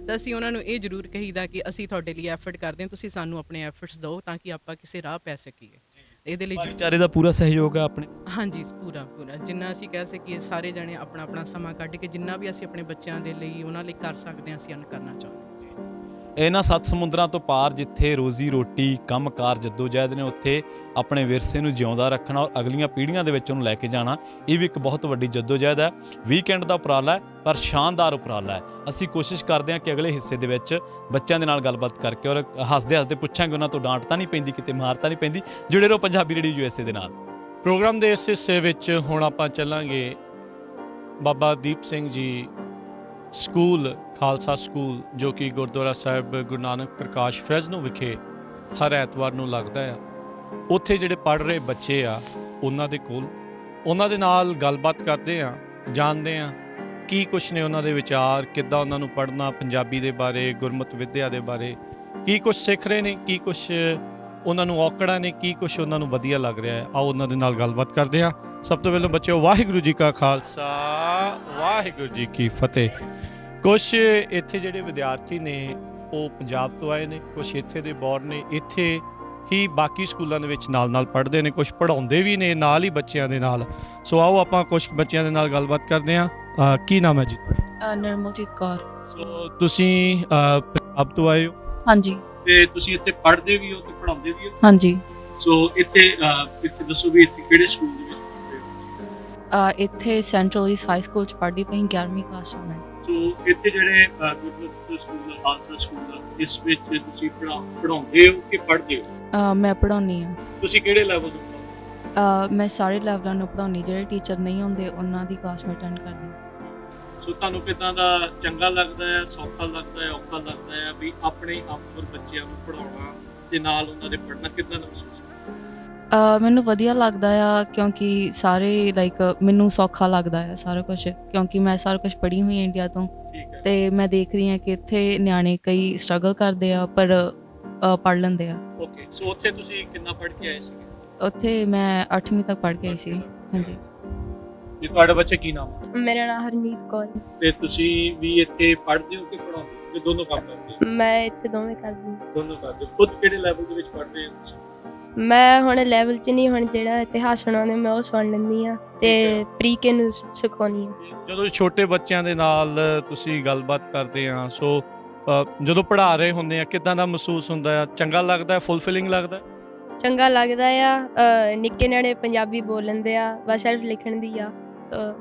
ਤਾਂ ਅਸੀਂ ਉਹਨਾਂ ਨੂੰ ਇਹ ਜ਼ਰੂਰ ਕਹੀਦਾ ਕਿ ਅਸੀਂ ਤੁਹਾਡੇ ਲਈ ਐਫਰਟ ਕਰਦੇ ਹਾਂ, ਤੁਸੀਂ ਸਾਨੂੰ ਆਪਣੇ ਐਫਰਟਸ ਦਿਓ ਤਾਂ ਕਿ ਆਪਾਂ ਕਿਸੇ ਰਾਹ ਪੈ ਸਕੀਏ। ਇਹਦੇ ਲਈ ਭਾਈਚਾਰੇ ਦਾ ਪੂਰਾ ਸਹਿਯੋਗ ਆ ਆਪਣੇ? ਹਾਂਜੀ, ਪੂਰਾ ਜਿੰਨਾ ਅਸੀਂ ਕਹਿ ਸਕੀਏ, ਸਾਰੇ ਜਣੇ ਆਪਣਾ ਆਪਣਾ ਸਮਾਂ ਕੱਢ ਕੇ ਜਿੰਨਾ ਵੀ ਅਸੀਂ ਆਪਣੇ ਬੱਚਿਆਂ ਦੇ ਲਈ ਉਹਨਾਂ ਲਈ ਕਰ ਸਕਦੇ ਹਾਂ, ਅਸੀਂ ਉਹਨੂੰ ਕਰਨਾ ਚਾਹੁੰਦੇ ਹਾਂ। ਇਹਨਾਂ 7 ਸਮੁੰਦਰਾਂ ਤੋਂ ਪਾਰ ਜਿੱਥੇ ਰੋਜ਼ੀ ਰੋਟੀ, ਕੰਮਕਾਰ, ਜੱਦੋ-ਜਹਿਦ ਨੇ, ਉੱਥੇ ਆਪਣੇ ਵਿਰਸੇ ਨੂੰ ਜਿਉਂਦਾ ਰੱਖਣਾ ਔਰ ਅਗਲੀਆਂ ਪੀੜ੍ਹੀਆਂ ਦੇ ਵਿੱਚ ਉਹਨੂੰ ਲੈ ਕੇ ਜਾਣਾ, ਇਹ ਵੀ ਇੱਕ ਬਹੁਤ ਵੱਡੀ ਜੱਦੋ-ਜਹਿਦ ਹੈ। ਵੀਕਐਂਡ ਦਾ ਉਪਰਾਲਾ ਹੈ ਪਰ ਸ਼ਾਨਦਾਰ ਉਪਰਾਲਾ ਹੈ। ਅਸੀਂ ਕੋਸ਼ਿਸ਼ ਕਰਦੇ ਹਾਂ ਕਿ ਅਗਲੇ ਹਿੱਸੇ ਦੇ ਵਿੱਚ ਬੱਚਿਆਂ ਦੇ ਨਾਲ ਗੱਲਬਾਤ ਕਰਕੇ ਔਰ ਹੱਸਦੇ ਪੁੱਛਾਂਗੇ ਉਹਨਾਂ ਤੋਂ ਡਾਂਟ ਤਾਂ ਨਹੀਂ ਪੈਂਦੀ, ਕਿਤੇ ਮਾਰ ਤਾਂ ਨਹੀਂ ਪੈਂਦੀ। ਜੁੜੇ ਰਹੋ ਪੰਜਾਬੀ ਰੇਡੀਓ USA ਦੇ ਨਾਲ। ਪ੍ਰੋਗਰਾਮ ਦੇ ਇਸ ਹਿੱਸੇ ਵਿੱਚ ਹੁਣ ਆਪਾਂ ਚੱਲਾਂਗੇ ਬਾਬਾ ਦੀਪ ਸਿੰਘ ਜੀ ਸਕੂਲ, ਖਾਲਸਾ ਸਕੂਲ, ਜੋ ਕਿ ਗੁਰਦੁਆਰਾ ਸਾਹਿਬ ਗੁਰੂ ਨਾਨਕ ਪ੍ਰਕਾਸ਼ ਫਰੈਜ਼ਨੋ ਵਿਖੇ ਹਰ ਐਤਵਾਰ ਨੂੰ ਲੱਗਦਾ ਆ। ਉੱਥੇ ਜਿਹੜੇ ਪੜ੍ਹ ਰਹੇ ਬੱਚੇ ਆ ਉਹਨਾਂ ਦੇ ਕੋਲ, ਉਹਨਾਂ ਦੇ ਨਾਲ ਗੱਲਬਾਤ ਕਰਦੇ ਆ, ਜਾਣਦੇ ਆ ਕੀ ਕੁਛ ਨੇ ਉਹਨਾਂ ਦੇ ਵਿਚਾਰ, ਕਿੱਦਾਂ ਉਹਨਾਂ ਨੂੰ ਪੜ੍ਹਨਾ, ਪੰਜਾਬੀ ਦੇ ਬਾਰੇ, ਗੁਰਮਤਿ ਵਿੱਦਿਆ ਦੇ ਬਾਰੇ ਕੀ ਕੁਛ ਸਿੱਖ ਰਹੇ ਨੇ, ਕੀ ਕੁਛ ਉਹਨਾਂ ਨੂੰ ਔਕੜਾਂ ਨੇ, ਕੀ ਕੁਛ ਉਹਨਾਂ ਨੂੰ ਵਧੀਆ ਲੱਗ ਰਿਹਾ ਹੈ। ਆਓ ਉਹਨਾਂ ਦੇ ਨਾਲ ਗੱਲਬਾਤ ਕਰਦੇ ਆ। ਸਭ ਤੋਂ ਪਹਿਲਾਂ ਬੱਚਿਓ, ਵਾਹਿਗੁਰੂ ਜੀ ਕਾ ਖਾਲਸਾ, ਵਾਹਿਗੁਰੂ ਜੀ ਕੀ ਫਤਿਹ। ਕੁਛ ਇੱਥੇ ਜਿਹੜੇ ਵਿਦਿਆਰਥੀ ਨੇ ਉਹ ਪੰਜਾਬ ਤੋਂ ਆਏ ਨੇ, ਕੁਛ ਇੱਥੇ ਦੇ ਬੌਰਨ ਨੇ, ਇੱਥੇ ਹੀ ਬਾਕੀ ਸਕੂਲਾਂ ਦੇ ਵਿੱਚ ਨਾਲ ਪੜ੍ਹਦੇ ਨੇ, ਕੁਛ ਪੜ੍ਹਾਉਂਦੇ ਵੀ ਨੇ ਨਾਲ ਹੀ ਬੱਚਿਆਂ ਦੇ ਨਾਲ। ਸੋ ਆਓ ਆਪਾਂ ਕੁਛ ਬੱਚਿਆਂ ਦੇ ਨਾਲ ਗੱਲਬਾਤ ਕਰਦੇ ਹਾਂ। ਕੀ ਨਾਮ ਹੈ ਜੀ? ਨਿਰਮਲਜੀਤ ਕੌਰ। ਸੋ ਤੁਸੀਂ ਪੰਜਾਬ ਤੋਂ ਆਏ ਹੋ? ਹਾਂਜੀ। ਤੇ ਤੁਸੀਂ ਇੱਥੇ ਪੜ੍ਹਦੇ ਵੀ ਹੋ ਤੇ ਪੜ੍ਹਾਉਂਦੇ ਵੀ ਹੋ? ਹਾਂਜੀ। ਸੋ ਇੱਥੇ ਦੱਸੋ ਵੀ ਇੱਥੇ ਕਿਹੜੇ ਸਕੂਲ ਦੇ ਵਿੱਚ ਪੜ੍ਹਦੇ ਹੋ? ਇੱਥੇ ਸੈਂਟਰਲ ਈਸਟ ਹਾਈ ਸਕੂਲ ਚ ਪੜ੍ਹਦੀ ਪਈ, 11ਵੀਂ ਕਲਾਸ ਚ ਮੈਂ। ਸੋ ਇੱਥੇ ਜਿਹੜੇ ਗੁਰਮਤਿ ਸਕੂਲ, ਖਾਲਸਾ ਸਕੂਲ, ਇਸ ਵਿੱਚ ਤੁਸੀਂ ਪੜ੍ਹਾਉਂਦੇ ਹੋ ਕਿ ਪੜ੍ਹਦੇ ਹੋ? ਮੈਂ ਪੜ੍ਹਾਉਂਦੀ ਹਾਂ। ਤੁਸੀਂ ਕਿਹੜੇ ਲੈਵਲ ਤੋਂ ਪੜ੍ਹਾਉਂਦੇ? ਮੈਂ ਸਾਰੇ ਲੈਵਲਾਂ ਨੂੰ ਪੜ੍ਹਾਉਂਦੀ, ਜਿਹੜੇ ਟੀਚਰ ਨਹੀਂ ਹੁੰਦੇ ਉਹਨਾਂ ਦੀ ਕਲਾਸ ਮੈਂ ਅਟੈਂਡ ਕਰਦੀ। ਸੋ ਤੁਹਾਨੂੰ ਕਿੱਦਾਂ ਦਾ ਚੰਗਾ ਲੱਗਦਾ ਹੈ, ਸੌਖਾ ਲੱਗਦਾ ਹੈ, ਔਖਾ ਲੱਗਦਾ ਹੈ ਵੀ ਆਪਣੇ ਆਪ ਪਰ ਬੱਚਿਆਂ ਨੂੰ ਪੜ੍ਹਾਉਣਾ ਤੇ ਨਾਲ ਉਹਨਾਂ ਦੇ ਪੜ੍ਹਨਾ ਕਿੱਦਾਂ ਦਾ ਮਹਿਸੂਸ ਹੁੰਦਾ? ਮੈਨੂੰ ਵਧੀਆ ਲੱਗਦਾ ਆ ਕਿਉਂਕਿ ਸਾਰੇ ਮੈਨੂੰ ਸੌਖਾ ਲੱਗਦਾ ਆ ਸਾਰਾ ਕੁਝ, ਕਿਉਂਕਿ ਮੈਂ ਸਾਰਾ ਕੁਝ ਪੜ੍ਹੀ ਹੋਈ ਹਾਂ ਇੰਡੀਆ ਤੋਂ, ਤੇ ਮੈਂ ਦੇਖਦੀ ਹਾਂ ਕਿ ਇੱਥੇ ਨਿਆਣੇ ਕਈ ਸਟਰਗਲ ਕਰਦੇ ਆ ਪਰ ਪੜ੍ਹ ਲੈਂਦੇ ਆ। ਓਕੇ, ਸੋ ਉੱਥੇ ਤੁਸੀਂ ਕਿੰਨਾ ਪੜ੍ਹ ਕੇ ਆਏ ਸੀਗੇ? ਉੱਥੇ ਮੈਂ 8ਵੀਂ ਤੱਕ ਪੜ੍ਹ ਕੇ ਆਈ ਸੀ। ਹਾਂਜੀ। ਤੇ ਤੁਹਾਡੇ ਬੱਚੇ ਕੀ ਨਾਮ ਹੈ? ਮੇਰਾ ਨਾਮ ਹਰਨੀਤ ਕੌਰ। ਤੇ ਤੁਸੀਂ ਵੀ ਇੱਥੇ ਪੜ੍ਹਦੇ ਹੋ ਕਿ ਪੜ੍ਹਾਉਂਦੇ ਹੋ? ਕਰਦੇ ਦੋਨੋਂ ਕੰਮ ਕਰਦੇ ਮੈਂ ਇੱਥੇ ਦੋਵੇਂ ਕਰਦੀ। ਦੋਨੋਂ ਕਰਦੇ ਖੁਦ ਕਿਹੜੇ ਲੈਵਲ ਦੇ ਵਿੱਚ ਪੜ੍ਹਦੇ ਹੋ? ਮੈਂ ਹੁਣ ਲੈਵਲ 'ਚ ਨਹੀਂ, ਹੁਣ ਜਿਹੜਾ ਇਤਿਹਾਸ ਸੁਣਾਉਂਦੇ ਮੈਂ ਉਹ ਸੁਣ ਲੈਂਦੀ ਆ ਤੇ ਪ੍ਰੀਕੇ ਨੂੰ ਸਿਖਾਉਂਦੀ ਆ। ਜਦੋਂ ਛੋਟੇ ਬੱਚਿਆਂ ਦੇ ਨਾਲ ਤੁਸੀਂ ਗੱਲਬਾਤ ਕਰਦੇ ਆ ਸੋ ਜਦੋਂ ਪੜ੍ਹਾ ਰਹੇ ਹੁੰਦੇ ਆ ਕਿੱਦਾਂ ਦਾ ਮਹਿਸੂਸ ਹੁੰਦਾ ਆ? ਚੰਗਾ ਲੱਗਦਾ, ਫੁੱਲਫਿਲਿੰਗ ਲੱਗਦਾ? ਚੰਗਾ ਲੱਗਦਾ ਆ। ਨਿੱਕੇ ਨਿਆਣੇ ਪੰਜਾਬੀ ਬੋਲ ਲੈਂਦੇ ਆ, ਬਸ ਸਿਰਫ ਲਿਖਣ ਦੀ ਆ।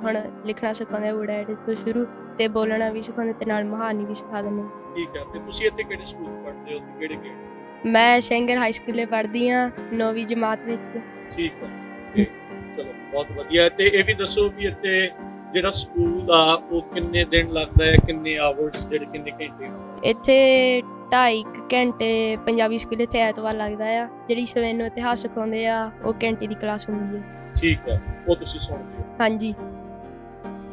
ਹੁਣ ਲਿਖਣਾ ਸਿਖਾਉਂਦੇ ਆ ਉੜੈੜੇ ਤੋਂ ਸ਼ੁਰੂ, ਤੇ ਬੋਲਣਾ ਵੀ ਸਿਖਾਉਂਦੇ ਤੇ ਨਾਲ ਮਹਾਨੀ ਵੀ ਸਿਖਾ ਦਿੰਦੇ। ਠੀਕ ਹੈ। ਤੇ ਤੁਸੀਂ ਇੱਥੇ ਕਿਹੜੇ ਸਕੂਲ 'ਚ ਪੜ੍ਹਦੇ ਹੋ ਤੇ ਕਿਹੜੇ ਗੇਟ? ਮੈਂ ਸੈਂਗਰ ਹਾਈ ਸਕੂਲੇ ਪੜ੍ਹਦੀ ਆ 9ਵੀਂ ਜਮਾਤ ਵਿੱਚ। ਠੀਕ ਹੈ ਤੇ ਚਲੋ ਬਹੁਤ ਵਧੀਆ। ਤੇ ਇਹ ਵੀ ਦੱਸੋ ਵੀ ਇੱਥੇ ਜਿਹੜਾ ਸਕੂਲ ਆ ਉਹ ਕਿੰਨੇ ਦਿਨ ਲੱਗਦਾ ਹੈ, ਕਿੰਨੇ ਆਵਰਸ, ਜਿਹੜੇ ਕਿੰਨੇ ਘੰਟੇ? ਇੱਥੇ 2.5 ਘੰਟੇ ਪੰਜਾਬੀ ਸਕੂਲ ਇੱਥੇ ਐਤਵਾਰ ਲੱਗਦਾ ਆ। ਜਿਹੜੀ ਸਵੇਰ ਨੂੰ ਇਤਿਹਾਸ ਸਿਖਾਉਂਦੇ ਆ ਉਹ ਘੰਟੇ ਦੀ ਕਲਾਸ ਹੁੰਦੀ ਹੈ। ਠੀਕ ਹੈ, ਉਹ ਤੁਸੀਂ ਸੁਣਦੇ ਹੋ? ਹਾਂਜੀ।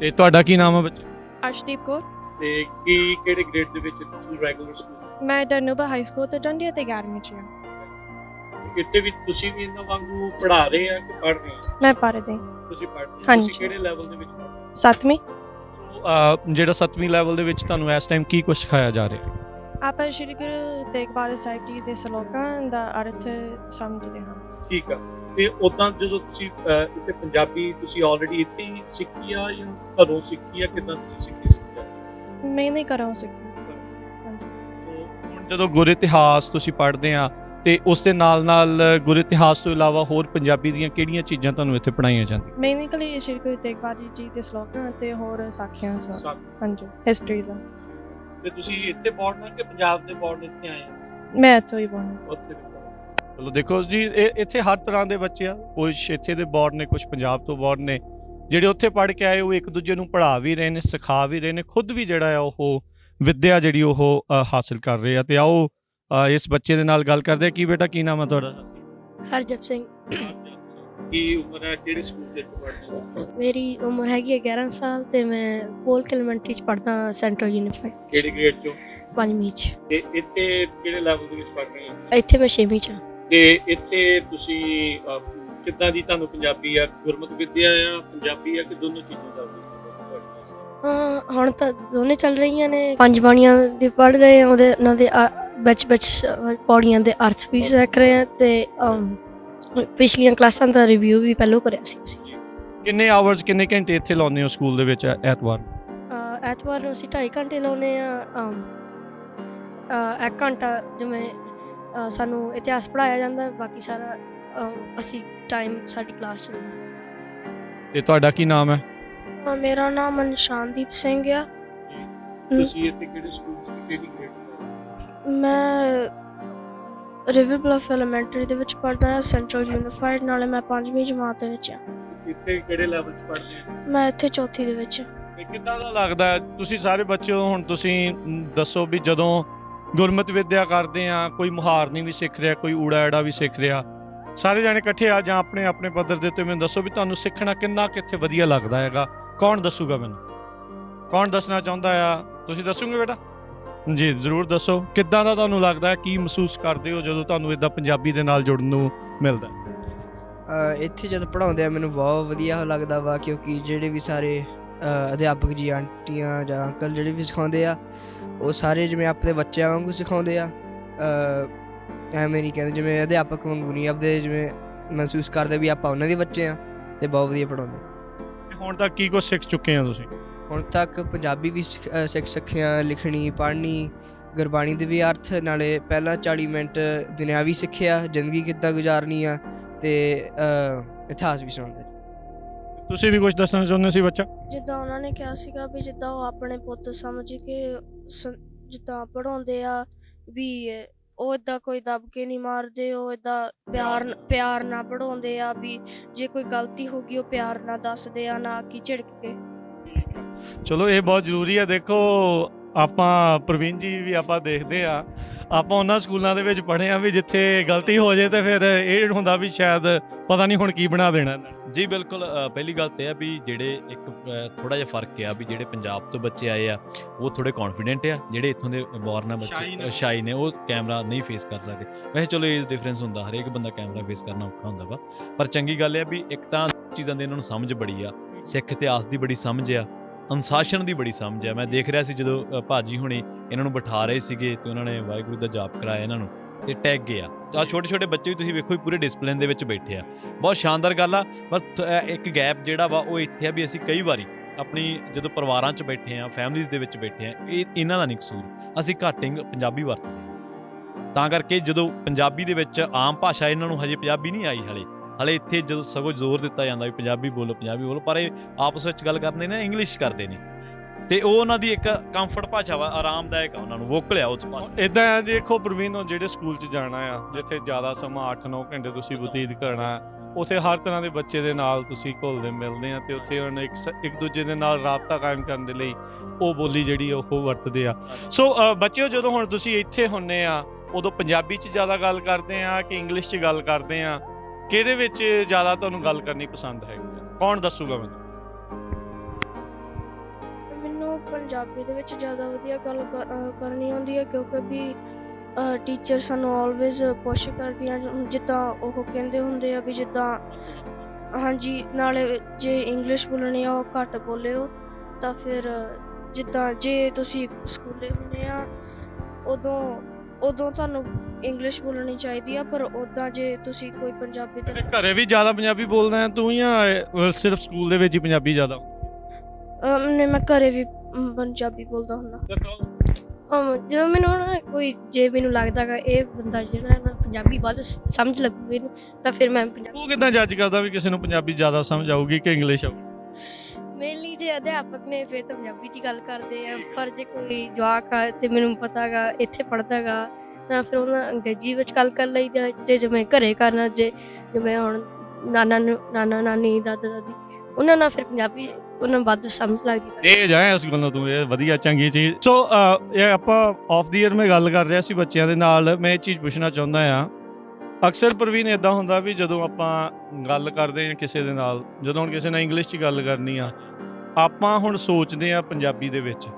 ਤੇ ਤੁਹਾਡਾ ਕੀ ਨਾਮ ਹੈ ਬੱਚੇ? ਅਰਸ਼ਦੀਪ ਕੌਰ। ਤੇ ਕੀ ਕਿਹੜੇ ਗ੍ਰੇਡ ਦੇ ਵਿੱਚ ਤੁਸੀਂ ਰੈਗੂਲਰ ਸਕੂਲ? ਮੈਂ ਡਰਨੋਬਾ ਹਾਈ ਸਕੂਲ ਤੇ ਡੰਡੀਆ ਤੇ 11ਵੀਂ ਚ ਹਾਂ। ਇੱਥੇ ਵੀ ਤੁਸੀਂ ਵੀ ਇਹਨਾਂ ਵਾਂਗੂ ਪੜ੍ਹਾ ਰਹੇ ਆ ਕਿ ਪੜ੍ਹ ਰਹੇ ਆ? ਮੈਂ ਪੜ੍ਹਦੀ ਤੁਸੀਂ ਪੜ੍ਹਦੇ ਹੋ? ਹਾਂਜੀ। ਤੁਸੀਂ ਕਿਹੜੇ ਲੈਵਲ ਦੇ ਵਿੱਚ ਪੜ੍ਹਦੇ 7ਵੀਂ। ਹੋ? ਜਿਹੜਾ 7ਵੀਂ ਲੈਵਲ ਦੇ ਵਿੱਚ ਤੁਹਾਨੂੰ ਇਸ ਟਾਈਮ ਕੀ ਕੁਝ ਸਿਖਾਇਆ ਜਾ ਰਿਹਾ? ਆਪਾਂ ਸ਼੍ਰੀ ਗੁਰੂ ਤੇਗ ਬਹਾਦਰ ਸਾਹਿਬ ਜੀ ਦੇ ਸਲੋਕਾਂ ਦਾ ਅਰਥ ਸਮਝਦੇ ਹਾਂ। ਠੀਕ ਆ। ਤੇ ਉਦਾਂ ਜਦੋਂ ਤੁਸੀਂ ਇੱਥੇ ਪੰਜਾਬੀ ਤੁਸੀਂ ਆਲਰੇਡੀ ਇੱਥੇ ਹੀ ਸਿੱਖੀ ਆ ਜਾਂ ਘਰੋਂ ਸਿੱਖੀ ਆ, ਕਿੱਦਾਂ ਤੁਸੀਂ ਸਿੱਖੀ ਆ? ਮੈਂ ਨਹੀਂ ਕਰਾਂ ਸਿੱਖੀ। ਸੋ ਹੁਣ ਜਦੋਂ ਗੁਰ ਇਤਿਹਾਸ ਤੁਸੀਂ ਪੜ੍ਹਦੇ ਆ ਤੇ ਉਸ ਦੇ ਨਾਲ ਗੁਰ ਇਤਿਹਾਸ ਤੋਂ ਇਲਾਵਾ ਹੋਰ ਪੰਜਾਬੀ ਦੀਆਂ ਕਿਹੜੀਆਂ ਚੀਜ਼ਾਂ ਤੁਹਾਨੂੰ ਇੱਥੇ ਪੜ੍ਹਾਈਆਂ ਜਾਂਦੀਆਂ? ਮੇਨਲੀ ਸ਼੍ਰੀ ਗੁਰੂ ਤੇਗ ਬਹਾਦਰ ਜੀ ਦੇ ਸਲੋਕਾਂ ਤੇ ਹੋਰ ਸਾਖੀਆਂ ਸਨ। ਹਾਂਜੀ, ਹਿਸਟਰੀ ਦਾ। ਤੇ ਤੁਸੀਂ ਇੱਥੇ ਬੋਰਨ ਆ ਕਿ ਪੰਜਾਬ ਦੇ ਬੋਰਨ ਇੱਥੇ ਆਏ ਆ? ਮੈਂ ਇੱਥੋਂ ਹੀ ਬੋਲਣਾ। ਉੱਥੇ ਦੇ born। ਚਲੋ ਦੇਖੋ ਜੀ, ਇੱਥੇ ਹਰ ਤਰ੍ਹਾਂ ਦੇ ਬੱਚੇ ਆ, ਕੁਛ ਇੱਥੇ ਦੇ ਬੋਰਨ ਨੇ, ਕੁਛ ਪੰਜਾਬ ਤੋਂ ਬੋਰਨ ਨੇ। ਜਿਹੜੇ ਉੱਥੇ ਪੜ੍ਹ ਕੇ ਆਏ ਉਹ ਇੱਕ ਦੂਜੇ ਨੂੰ ਪੜ੍ਹਾ ਵੀ ਰਹੇ ਨੇ, ਸਿਖਾ ਵੀ ਰਹੇ ਨੇ, ਖੁਦ ਵੀ ਜਿਹੜਾ ਆ ਉਹ ਵਿੱਦਿਆ ਜਿਹੜੀ ਉਹ ਹਾਸਿਲ ਕਰ ਰਹੇ ਆ। ਤੇ ਆਓ ਇਸ ਬੱਚੇ ਦੇ ਨਾਲ ਗੱਲ ਕਰਦੇ ਆ। ਕੀ ਬੇਟਾ, ਕੀ ਨਾਮ ਹੈ ਤੁਹਾਡਾ? ਹਰਜਪ ਸਿੰਘ। ਕੀ ਉਮਰ ਹੈ, ਕਿਹੜੇ ਸਕੂਲ ਦੇ ਵਿੱਚ ਪੜ੍ਹਦੇ ਹੋ? ਮੇਰੀ ਉਮਰ ਹੈਗੀ 11 ਸਾਲ ਤੇ ਮੈਂ ਪੋਲਕ ਐਲੀਮੈਂਟਰੀ ਚ ਪੜ੍ਹਦਾ, ਸੈਂਟਰਲ ਯੂਨੀਫਾਈਡ ਕਿਹੜੇ ਗ੍ਰੇਡ ਚੋਂ? 5ਵੀਂ ਚ। ਤੇ ਇੱਥੇ ਕਿਹੜੇ ਲੈਵਲ ਦੇ ਵਿੱਚ ਪੜ੍ਹ ਰਹੇ ਹੋ? ਇੱਥੇ ਮੈਂ 6ਵੀਂ ਚ। ਤੇ ਇੱਥੇ ਤੁਸੀਂ ਕਿੱਦਾਂ ਦੀ ਤੁਹਾਨੂੰ ਪੰਜਾਬੀ ਆ, ਗੁਰਮਤਿ ਵਿੱਦਿਆ ਆ, ਪੰਜਾਬੀ ਆ ਕਿ ਦੋਨੋਂ ਚੀਜ਼ਾਂ ਦਾ? ਹੁਣ ਤਾਂ ਦੋਨੇ ਚੱਲ ਰਹੀਆਂ ਨੇ। 5 ਬਾਣੀਆਂ ਦੀ ਪੜ੍ਹ ਰਹੇ ਆ, ਉਹਨਾਂ ਦੇ ਵਿੱਚ ਪੌੜੀਆਂ ਦੇ ਅਰਥ ਵੀ ਸਿੱਖ ਰਹੇ ਆ ਤੇ ਪਿਛਲੀਆਂ ਕਲਾਸਾਂ ਦਾ ਰਿਵਿਊ ਵੀ ਪਹਿਲਾਂ ਕਰਿਆ ਸੀ ਅਸੀਂ। ਕਿੰਨੇ ਆਵਰਸ, ਕਿੰਨੇ ਘੰਟੇ ਇੱਥੇ ਲਾਉਂਦੇ ਹੋ ਸਕੂਲ ਦੇ ਵਿੱਚ ਐਤਵਾਰ? ਐਤਵਾਰ ਨੂੰ ਅਸੀਂ 2.5 ਘੰਟੇ ਲਾਉਂਦੇ ਆ। 1 ਘੰਟਾ ਜਿਵੇਂ ਸਾਨੂੰ ਇਤਿਹਾਸ ਪੜ੍ਹਾਇਆ ਜਾਂਦਾ, ਬਾਕੀ ਸਾਰਾ ਅਸੀਂ ਟਾਈਮ ਸਾਡੀ ਕਲਾਸ ਚ ਹੁੰਦਾ। ਤੇ ਤੁਹਾਡਾ ਕੀ ਨਾਮ ਹੈ? ਮੇਰਾ ਨਾਮ ਨਿਸ਼ਾਨਦੀਪ ਸਿੰਘ ਆ। ਤੁਸੀਂ ਇੱਥੇ ਕਿਹੜੇ ਸਕੂਲ ਚ ਕਿਹੜੀ ਗ੍ਰੇਡ? ਮੈਂ ਰਿਵਰ ਬਲਫ ਐਲੀਮੈਂਟਰੀ ਦੇ ਵਿੱਚ ਪੜ੍ਹਦਾ ਹਾਂ, ਸੈਂਟਰਲ ਯੂਨੀਫਾਈਡ। ਨਾਲੇ ਮੈਂ 5ਵੀਂ ਜਮਾਤ ਦੇ ਵਿੱਚ ਆ। ਇੱਥੇ ਕਿਹੜੇ ਲੈਵਲ ਚ ਪੜ੍ਹਦੇ ਹੋ? ਮੈਂ ਇੱਥੇ 4ਥੀ ਦੇ ਵਿੱਚ। ਤੇ ਕਿੱਦਾਂ ਦਾ ਲੱਗਦਾ? ਤੁਸੀਂ ਸਾਰੇ ਬੱਚੇ ਹੋ, ਹੁਣ ਤੁਸੀਂ ਦੱਸੋ ਵੀ ਜਦੋਂ ਗੁਰਮਤਿ ਵਿੱਦਿਆ ਕਰਦੇ ਆ, ਕੋਈ ਮੁਹਾਰਨੀ ਵੀ ਸਿੱਖ ਰਿਹਾ, ਕੋਈ ਊੜਾ ਐੜਾ ਵੀ ਸਿੱਖ ਰਿਹਾ, ਸਾਰੇ ਜਾਣੇ ਇਕੱਠੇ ਆ ਜਾਂ ਆਪਣੇ ਆਪਣੇ ਪੱਧਰ ਦੇ ਉੱਤੇ, ਮੈਨੂੰ ਦੱਸੋ ਵੀ ਤੁਹਾਨੂੰ ਸਿੱਖਣਾ ਕਿੰਨਾ ਕਿੱਥੇ ਵਧੀਆ ਲੱਗਦਾ ਹੈਗਾ? ਕੌਣ ਦੱਸੂਗਾ ਮੈਨੂੰ? ਕੌਣ ਦੱਸਣਾ ਚਾਹੁੰਦਾ ਆ? ਤੁਸੀਂ ਦੱਸੋਗੇ ਬੇਟਾ? ਜੀ ਜ਼ਰੂਰ ਦੱਸੋ। ਕਿੱਦਾਂ ਦਾ ਤੁਹਾਨੂੰ ਲੱਗਦਾ, ਕੀ ਮਹਿਸੂਸ ਕਰਦੇ ਹੋ ਜਦੋਂ ਤੁਹਾਨੂੰ ਇਦਾਂ ਪੰਜਾਬੀ ਦੇ ਨਾਲ ਜੁੜਨ ਨੂੰ ਮਿਲਦਾ? ਇੱਥੇ ਜਦ ਪੜ੍ਹਾਉਂਦੇ ਆ ਮੈਨੂੰ ਬਹੁਤ ਵਧੀਆ ਲੱਗਦਾ ਵਾ, ਕਿਉਂਕਿ ਜਿਹੜੇ ਵੀ ਸਾਰੇ ਅਧਿਆਪਕ ਜੀ, ਆਂਟੀਆਂ ਜਾਂ ਅੰਕਲ ਜਿਹੜੇ ਵੀ ਸਿਖਾਉਂਦੇ ਆ ਉਹ ਸਾਰੇ ਜਿਵੇਂ ਆਪਣੇ ਬੱਚਿਆਂ ਵਾਂਗੂ ਸਿਖਾਉਂਦੇ ਆ। ਐਵੇਂ ਨਹੀਂ ਕਹਿੰਦੇ ਜਿਵੇਂ ਅਧਿਆਪਕ ਵਾਂਗੂ ਨਹੀਂ, ਆਪਦੇ ਜਿਵੇਂ ਮਹਿਸੂਸ ਕਰਦੇ ਵੀ ਆਪਾਂ ਉਹਨਾਂ ਦੇ ਬੱਚੇ ਆ, ਤੇ ਬਹੁਤ ਵਧੀਆ ਪੜ੍ਹਾਉਂਦੇ। ਹੁਣ ਤੱਕ ਕੀ ਕੁਝ ਸਿੱਖ ਚੁੱਕੇ ਹੋ ਤੁਸੀਂ? ਹੁਣ ਤੱਕ ਪੰਜਾਬੀ ਵੀ ਸਿੱਖ ਸਕਿਆ, ਲਿਖਣੀ, ਪੜ੍ਹਨੀ, ਗੁਰਬਾਣੀ ਦੇ ਵੀ ਅਰਥ, ਨਾਲੇ ਪਹਿਲਾਂ 40 ਮਿੰਟ ਦੁਨਿਆਵੀ ਸਿੱਖਿਆ, ਜ਼ਿੰਦਗੀ ਕਿੱਦਾਂ ਗੁਜ਼ਾਰਨੀ ਆ, ਤੇ ਇਤਿਹਾਸ ਵੀ ਸੁਣਾਉਂਦੇ। ਤੁਸੀਂ ਵੀ ਕੁਝ ਦੱਸਣਾ ਚਾਹੁੰਦੇ ਸੀ ਬੱਚਾ? ਜਿੱਦਾਂ ਉਹਨਾਂ ਨੇ ਕਿਹਾ ਸੀਗਾ ਵੀ ਜਿੱਦਾਂ ਉਹ ਆਪਣੇ ਪੁੱਤ ਸਮਝ ਕੇ ਜਿੱਦਾਂ ਪੜ੍ਹਾਉਂਦੇ ਆ, ਵੀ ਉਹ ਇੱਦਾਂ ਕੋਈ ਦਬ ਕੇ ਨਹੀਂ ਮਾਰਦੇ, ਉਹ ਇੱਦਾਂ ਪਿਆਰ ਨਾਲ ਪੜ੍ਹਾਉਂਦੇ ਆ, ਵੀ ਜੇ ਕੋਈ ਗਲਤੀ ਹੋ ਗਈ ਉਹ ਪਿਆਰ ਨਾਲ ਦੱਸਦੇ ਆ, ਨਾ ਕਿ ਝਿੜਕ ਕੇ। ਚਲੋ ਇਹ ਬਹੁਤ ਜ਼ਰੂਰੀ ਹੈ। ਦੇਖੋ ਆਪਾਂ ਪ੍ਰਵੀਨ ਜੀ ਵੀ ਆਪਾਂ ਦੇਖਦੇ ਆ, ਆਪਾਂ ਉਹਨਾਂ ਸਕੂਲਾਂ ਦੇ ਵਿੱਚ ਪੜ੍ਹੇ ਆ ਵੀ ਜਿੱਥੇ ਗਲਤੀ ਹੋ ਜਾਏ ਤੇ ਫਿਰ ਇਹ ਹੁੰਦਾ ਵੀ ਸ਼ਾਇਦ ਪਤਾ ਨਹੀਂ ਹੁਣ ਕੀ ਬਣਾ ਦੇਣਾ। ਜੀ ਬਿਲਕੁਲ। ਪਹਿਲੀ ਗੱਲ ਤੇ ਆ ਵੀ ਜਿਹੜੇ ਇੱਕ ਥੋੜਾ ਜਿਹਾ ਫਰਕ ਆ ਵੀ ਜਿਹੜੇ ਪੰਜਾਬ ਤੋਂ ਬੱਚੇ ਆਏ ਆ ਉਹ ਥੋੜੇ ਕੌਨਫੀਡੈਂਟ ਆ, ਜਿਹੜੇ ਇੱਥੋਂ ਦੇ ਬੋਰਨ ਆ ਬੱਚੇ ਸ਼ਾਈ ਨੇ, ਉਹ ਕੈਮਰਾ ਨਹੀਂ ਫੇਸ ਕਰ ਸਕਦੇ। ਵੈਸੇ ਚਲੋ ਏਜ ਡਿਫਰੈਂਸ ਹੁੰਦਾ, ਹਰੇਕ ਬੰਦਾ ਕੈਮਰਾ ਫੇਸ ਕਰਨਾ ਔਖਾ ਹੁੰਦਾ ਵਾ, ਪਰ ਚੰਗੀ ਗੱਲ ਆ ਵੀ ਇੱਕ ਤਾਂ ਚੀਜ਼ਾਂ ਦੀ ਇਹਨਾਂ ਨੂੰ ਸਮਝ ਬੜੀ ਆ, ਸਿੱਖ ਇਤਿਹਾਸ ਦੀ ਬੜੀ ਸਮਝ ਆ, ਅਨੁਸ਼ਾਸਨ ਦੀ ਬੜੀ ਸਮਝ ਹੈ। ਮੈਂ ਦੇਖ ਰਿਹਾ ਸੀ ਜਦੋਂ ਭਾਜੀ ਹੁਣੇ ਇਹਨਾਂ ਨੂੰ ਬਿਠਾ ਰਹੇ ਸੀਗੇ ਤੇ ਉਹਨਾਂ ਨੇ ਵਾਹਿਗੁਰੂ ਦਾ ਜਾਪ ਕਰਾਇਆ ਇਹਨਾਂ ਨੂੰ ਤੇ ਟੈਗ ਗਿਆ। ਆ ਛੋਟੇ ਛੋਟੇ ਬੱਚੇ ਵੀ ਤੁਸੀਂ ਵੇਖੋ ਪੂਰੇ ਡਿਸਪਲਿਨ ਦੇ ਵਿੱਚ ਬੈਠੇ ਆ, ਬਹੁਤ ਸ਼ਾਨਦਾਰ ਗੱਲ ਆ। ਪਰ ਇੱਕ ਗੈਪ ਜਿਹੜਾ ਵਾ ਉਹ ਇੱਥੇ ਆ ਵੀ ਅਸੀਂ ਕਈ ਵਾਰੀ ਆਪਣੀ ਜਦੋਂ ਪਰਿਵਾਰਾਂ 'ਚ ਬੈਠੇ ਆ, ਫੈਮਲੀਜ਼ ਦੇ ਵਿੱਚ ਬੈਠੇ ਆ, ਇਹਨਾਂ ਦਾ ਨਹੀਂ ਕਸੂਰ, ਅਸੀਂ ਘੱਟ ਪੰਜਾਬੀ ਵਰਤਦੇ ਹਾਂ। ਤਾਂ ਕਰਕੇ ਜਦੋਂ ਪੰਜਾਬੀ ਦੇ ਵਿੱਚ ਆਮ ਭਾਸ਼ਾ ਇਹਨਾਂ ਨੂੰ ਹਜੇ ਪੰਜਾਬੀ ਨਹੀਂ ਆਈ ਹਲੇ ਇੱਥੇ ਜਦੋਂ ਸਗੋਂ ਜ਼ੋਰ ਦਿੱਤਾ ਜਾਂਦਾ ਵੀ ਪੰਜਾਬੀ ਬੋਲੋ, ਪਰ ਇਹ ਆਪਸ ਵਿੱਚ ਗੱਲ ਕਰਦੇ ਨੇ ਇੰਗਲਿਸ਼ ਕਰਦੇ ਨੇ ਤੇ ਉਹ ਉਹਨਾਂ ਦੀ ਇੱਕ ਕੰਫਰਟ ਭਾਸ਼ਾ ਵਾ, ਆਰਾਮਦਾਇਕ ਆ ਉਹਨਾਂ ਨੂੰ, ਵੋਕਲ ਆ ਉਸ ਭਾਸ਼ਾ। ਇਦਾਂ ਆ ਦੇਖੋ ਪ੍ਰਵੀਨ, ਜਿਹੜੇ ਸਕੂਲ 'ਚ ਜਾਣਾ ਆ ਜਿੱਥੇ ਜ਼ਿਆਦਾ ਸਮਾਂ 8-9 ਘੰਟੇ ਤੁਸੀਂ ਬਤੀਤ ਕਰਨਾ, ਉਥੇ ਹਰ ਤਰ੍ਹਾਂ ਦੇ ਬੱਚੇ ਦੇ ਨਾਲ ਤੁਸੀਂ ਘੁਲਦੇ ਮਿਲਦੇ ਆ ਤੇ ਉੱਥੇ ਉਹਨਾਂ ਇੱਕ ਦੂਜੇ ਦੇ ਨਾਲ ਰਾਬਤਾ ਕਾਇਮ ਕਰਨ ਦੇ ਲਈ ਉਹ ਬੋਲੀ ਜਿਹੜੀ ਉਹ ਵਰਤਦੇ ਆ। ਸੋ ਬੱਚਿਓ, ਜਦੋਂ ਹੁਣ ਤੁਸੀਂ ਇੱਥੇ ਹੁੰਨੇ ਆ ਉਦੋਂ ਪੰਜਾਬੀ 'ਚ ਜ਼ਿਆਦਾ ਗੱਲ ਕਰਦੇ ਆ ਕਿ ਇੰਗਲਿਸ਼ 'ਚ ਗੱਲ ਕਰਦੇ ਆ? ਕਿਹਦੇ ਵਿੱਚ ਜ਼ਿਆਦਾ ਤੁਹਾਨੂੰ ਗੱਲ ਕਰਨੀ ਪਸੰਦ ਹੈਗੀ? ਕੌਣ ਦੱਸੂਗਾ ਮੈਨੂੰ? ਮੈਨੂੰ ਪੰਜਾਬੀ ਦੇ ਵਿੱਚ ਜ਼ਿਆਦਾ ਵਧੀਆ ਗੱਲ ਕਰਨੀ ਆਉਂਦੀ ਹੈ, ਕਿਉਂਕਿ ਵੀ ਟੀਚਰ ਸਾਨੂੰ ਆਲਵੇਜ਼ ਪੁਸ਼ ਕਰਦੀਆਂ, ਜਿੱਦਾਂ ਉਹ ਕਹਿੰਦੇ ਹੁੰਦੇ ਆ ਵੀ ਜਿੱਦਾਂ ਹਾਂਜੀ, ਨਾਲੇ ਜੇ ਇੰਗਲਿਸ਼ ਬੋਲਣੀ ਆ ਉਹ ਘੱਟ ਬੋਲਿਓ। ਤਾਂ ਫਿਰ ਜਿੱਦਾਂ ਜੇ ਤੁਸੀਂ ਸਕੂਲੇ ਹੁੰਦੇ ਆ ਉਦੋਂ ਤੁਹਾਨੂੰ ਇੰਗਲਿਸ਼ ਬੋਲਣੀ ਚਾਹੀਦੀ ਆ, ਪਰ ਉੱਦਾਂ ਜੇ ਤੁਸੀਂ ਕੋਈ ਪੰਜਾਬੀ ਤੇ ਘਰੇ ਵੀ ਜ਼ਿਆਦਾ ਪੰਜਾਬੀ ਬੋਲਦਾ ਤੂੰ ਜਾਂ ਸਿਰਫ ਸਕੂਲ ਦੇ ਵਿੱਚ ਹੀ ਪੰਜਾਬੀ ਜ਼ਿਆਦਾ? ਨਹੀਂ, ਮੈਂ ਘਰੇ ਵੀ ਪੰਜਾਬੀ ਬੋਲਦਾ ਹੁੰਦਾ। ਜਦੋਂ ਮੈਨੂੰ ਨਾ ਜੇ ਮੈਨੂੰ ਲੱਗਦਾ ਗਾ ਇਹ ਬੰਦਾ ਜਿਹੜਾ ਨਾ ਪੰਜਾਬੀ ਵੱਧ ਸਮਝ ਲੱਗੂ ਇਹਨੂੰ, ਤਾਂ ਫਿਰ ਮੈਂ ਉਹ ਕਿੱਦਾਂ ਜੱਜ ਕਰਦਾ ਵੀ ਕਿਸੇ ਨੂੰ ਪੰਜਾਬੀ ਜ਼ਿਆਦਾ ਸਮਝ ਆਊਗੀ ਕਿ ਇੰਗਲਿਸ਼ ਆਊਗੀ? ਮੇਨਲੀ ਜੇ ਅਧਿਆਪਕ ਨੇ ਫਿਰ ਤਾਂ ਪੰਜਾਬੀ 'ਚ ਗੱਲ ਕਰਦੇ ਆ, ਪਰ ਜੇ ਕੋਈ ਜਵਾਕ ਆ ਤੇ ਮੈਨੂੰ ਪਤਾ ਗਾ ਇੱਥੇ ਪੜ੍ਹਦਾ ਗਾ ਤਾਂ ਫਿਰ ਉਹਨਾਂ ਅੰਗਰੇਜ਼ੀ ਵਿੱਚ ਗੱਲ ਕਰ ਲਈ, ਜੇ ਜਿਵੇਂ ਘਰੇ ਕਰਨਾ, ਜਿਵੇਂ ਹੁਣ ਨਾਨਾ ਨਾਨੀ ਦਾਦਾ ਦਾਦੀ ਉਹਨਾਂ ਨਾਲ ਫਿਰ ਪੰਜਾਬੀ ਉਹਨਾਂ ਨੂੰ ਵੱਧ ਸਮਝ ਲੱਗਦੀ। ਇਹ ਜਾਏ ਇਸ ਗੱਲੋਂ ਤੂੰ, ਇਹ ਵਧੀਆ ਚੰਗੀ ਚੀਜ਼। ਸੋ ਇਹ ਆਪਾਂ ਆਫ ਦੀ ਈਅਰ ਮੈਂ ਗੱਲ ਕਰ ਰਿਹਾ ਸੀ ਬੱਚਿਆਂ ਦੇ ਨਾਲ, ਮੈਂ ਇਹ ਚੀਜ਼ ਪੁੱਛਣਾ ਚਾਹੁੰਦਾ ਆ, ਅਕਸਰ ਪ੍ਰਵੀਨ ਇੱਦਾਂ ਹੁੰਦਾ ਵੀ ਜਦੋਂ ਆਪਾਂ ਗੱਲ ਕਰਦੇ ਹਾਂ ਕਿਸੇ ਦੇ ਨਾਲ, ਜਦੋਂ ਹੁਣ ਕਿਸੇ ਨਾਲ ਇੰਗਲਿਸ਼ 'ਚ ਗੱਲ ਕਰਨੀ ਆ, ਆਪਾਂ ਹੁਣ ਸੋਚਦੇ ਆ ਪੰਜਾਬੀ ਦੇ ਵਿੱਚ,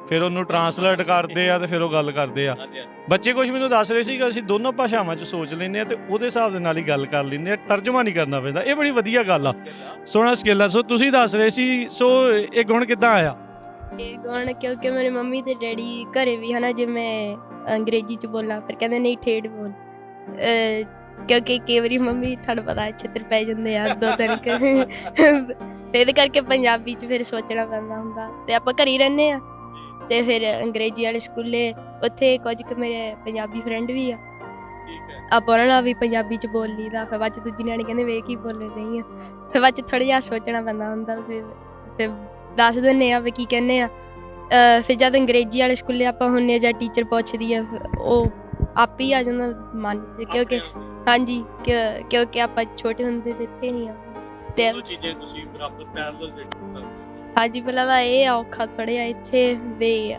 ਫਿਰ ਉਹਨੂੰ ਟਰਾਂਸਲੇਟ ਕਰਦੇ ਆ ਤੇ ਫਿਰ ਉਹ ਗੱਲ ਕਰਦੇ ਆ। ਬੱਚੇ ਕੁਝ ਮੈਨੂੰ ਦੱਸ ਰਹੇ ਸੀ ਕਿ ਅਸੀਂ ਦੋਨੋਂ ਭਾਸ਼ਾਵਾਂ 'ਚ ਸੋਚ ਲੈਂਦੇ ਆ ਤੇ ਉਹਦੇ ਹਿਸਾਬ ਦੇ ਨਾਲ ਹੀ ਗੱਲ ਕਰ ਲੈਂਦੇ ਆ, ਤਰਜਮਾ ਨਹੀਂ ਕਰਨਾ ਪੈਂਦਾ। ਇਹ ਬੜੀ ਵਧੀਆ ਗੱਲ ਆ, ਸੋਹਣਾ ਸਕਿੱਲ ਆ। ਸੋ ਤੁਸੀਂ ਦੱਸ ਰਹੇ ਸੀ, ਸੋ ਇਹ ਗੁਣ ਕਿੱਦਾਂ ਆਇਆ? ਇਹ ਗੁਣ ਕਿਉਂਕਿ ਮੇਰੇ ਮੰਮੀ ਤੇ ਡੈਡੀ ਘਰੇ ਵੀ ਹਨਾ, ਜੇ ਮੈਂ ਅੰਗਰੇਜ਼ੀ 'ਚ ਬੋਲਾਂ ਫਿਰ ਕਹਿੰਦੇ ਨਹੀਂ ਠੇਠ ਬੋਲ, ਕਿਉਂਕਿ ਕਈ ਵਾਰੀ ਮੰਮੀ ਤੁਹਾਨੂੰ ਪਤਾ ਛਿੱਤਰ ਪੈ ਜਾਂਦੇ ਆ 2-3 ਇਹਦੇ ਕਰਕੇ ਪੰਜਾਬੀ 'ਚ ਫਿਰ ਸੋਚਣਾ ਪੈਂਦਾ ਹੁੰਦਾ। ਤੇ ਆਪਾਂ ਘਰੇ ਹੀ ਰਹਿੰਦੇ ਆ ਤੇ ਫਿਰ ਅੰਗਰੇਜ਼ੀ ਵਾਲੇ ਸਕੂਲੇ ਉੱਥੇ ਕੁਝ ਕੁ ਮੇਰੇ ਪੰਜਾਬੀ ਫਰੈਂਡ ਵੀ ਆ, ਆਪਾਂ ਉਹਨਾਂ ਨਾਲ ਵੀ ਪੰਜਾਬੀ 'ਚ ਬੋਲ ਲਈਦਾ। ਫਿਰ ਬਾਅਦ 'ਚ ਦੂਜੀ ਨਿਆਣੇ ਕਹਿੰਦੇ ਵੇਖ ਹੀ ਬੋਲੇ ਨਹੀਂ ਆ, ਫਿਰ ਬਾਅਦ 'ਚ ਥੋੜ੍ਹਾ ਜਿਹਾ ਸੋਚਣਾ ਪੈਂਦਾ ਹੁੰਦਾ, ਫਿਰ ਦੱਸ ਦਿੰਦੇ ਆ ਵੀ ਕੀ ਕਹਿੰਦੇ ਆ। ਫਿਰ ਜਦ ਅੰਗਰੇਜ਼ੀ ਵਾਲੇ ਸਕੂਲੇ ਆਪਾਂ ਹੁੰਦੇ ਆ ਜਾਂ ਟੀਚਰ ਪੁੱਛਦੀ ਆ, ਉਹ ਆਪ ਹੀ ਆ ਜਾਂਦਾ ਮਨ 'ਚ, ਕਿਉਂਕਿ ਹਾਂਜੀ ਕਿਉਂਕਿ ਆਪਾਂ ਛੋਟੇ ਹੁੰਦੇ ਤੇ ਇੱਥੇ ਹੀ ਆ ਤੇ ਹਾਂਜੀ। ਪਹਿਲਾਂ ਤਾਂ ਇਹ ਔਖਾ ਥੋੜ੍ਹਾ ਇੱਥੇ ਵੀ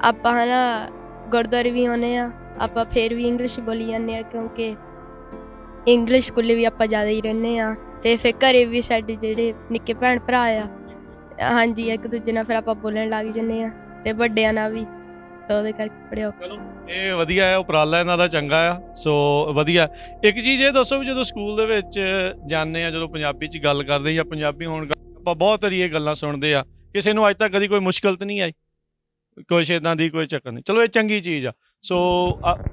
ਆਪਾਂ ਹਨਾ ਗੁਰਦੁਆਰੇ ਵੀ ਆਉਂਦੇ ਆ, ਆਪਾਂ ਫਿਰ ਵੀ ਇੰਗਲਿਸ਼ ਬੋਲੀ ਜਾਂਦੇ ਆ, ਕਿਉਂਕਿ ਇੰਗਲਿਸ਼ ਸਕੂਲੇ ਵੀ ਆਪਾਂ ਜ਼ਿਆਦਾ ਹੀ ਰਹਿੰਦੇ ਆ। ਤੇ ਫਿਰ ਘਰੇ ਵੀ ਸਾਡੇ ਜਿਹੜੇ ਨਿੱਕੇ ਭੈਣ ਭਰਾ ਆ, ਹਾਂਜੀ, ਇੱਕ ਦੂਜੇ ਨਾਲ ਫਿਰ ਆਪਾਂ ਬੋਲਣ ਲੱਗ ਜਾਂਦੇ ਆ ਤੇ ਵੱਡਿਆਂ ਨਾਲ ਵੀ, ਤਾਂ ਉਹਦੇ ਕਰਕੇ ਬੜੇ ਔਖਾ। ਚਲੋ ਇਹ ਵਧੀਆ ਹੈ, ਉਪਰਾਲਾ ਇਹਨਾਂ ਦਾ ਚੰਗਾ ਆ। ਸੋ ਵਧੀਆ। ਇੱਕ ਚੀਜ਼ ਇਹ ਦੱਸੋ ਵੀ ਜਦੋਂ ਸਕੂਲ ਦੇ ਵਿੱਚ ਜਾਂਦੇ ਆ, ਜਦੋਂ ਪੰਜਾਬੀ 'ਚ ਗੱਲ ਕਰਦੇ ਜਾਂ ਪੰਜਾਬੀ ਹੋਣ, ਆਪਾਂ ਬਹੁਤ ਤਰੀਕੇ ਗੱਲਾਂ ਸੁਣਦੇ ਆ, ਕਿਸੇ ਨੂੰ ਅੱਜ ਤੱਕ ਕਦੀ ਕੋਈ ਮੁਸ਼ਕਲ ਤਾਂ ਨਹੀਂ ਆਈ, ਕੁਛ ਇੱਦਾਂ ਦੀ ਕੋਈ ਚੱਕਰ ਨਹੀਂ। ਚਲੋ ਇਹ ਚੰਗੀ ਚੀਜ਼ ਆ। ਸੋ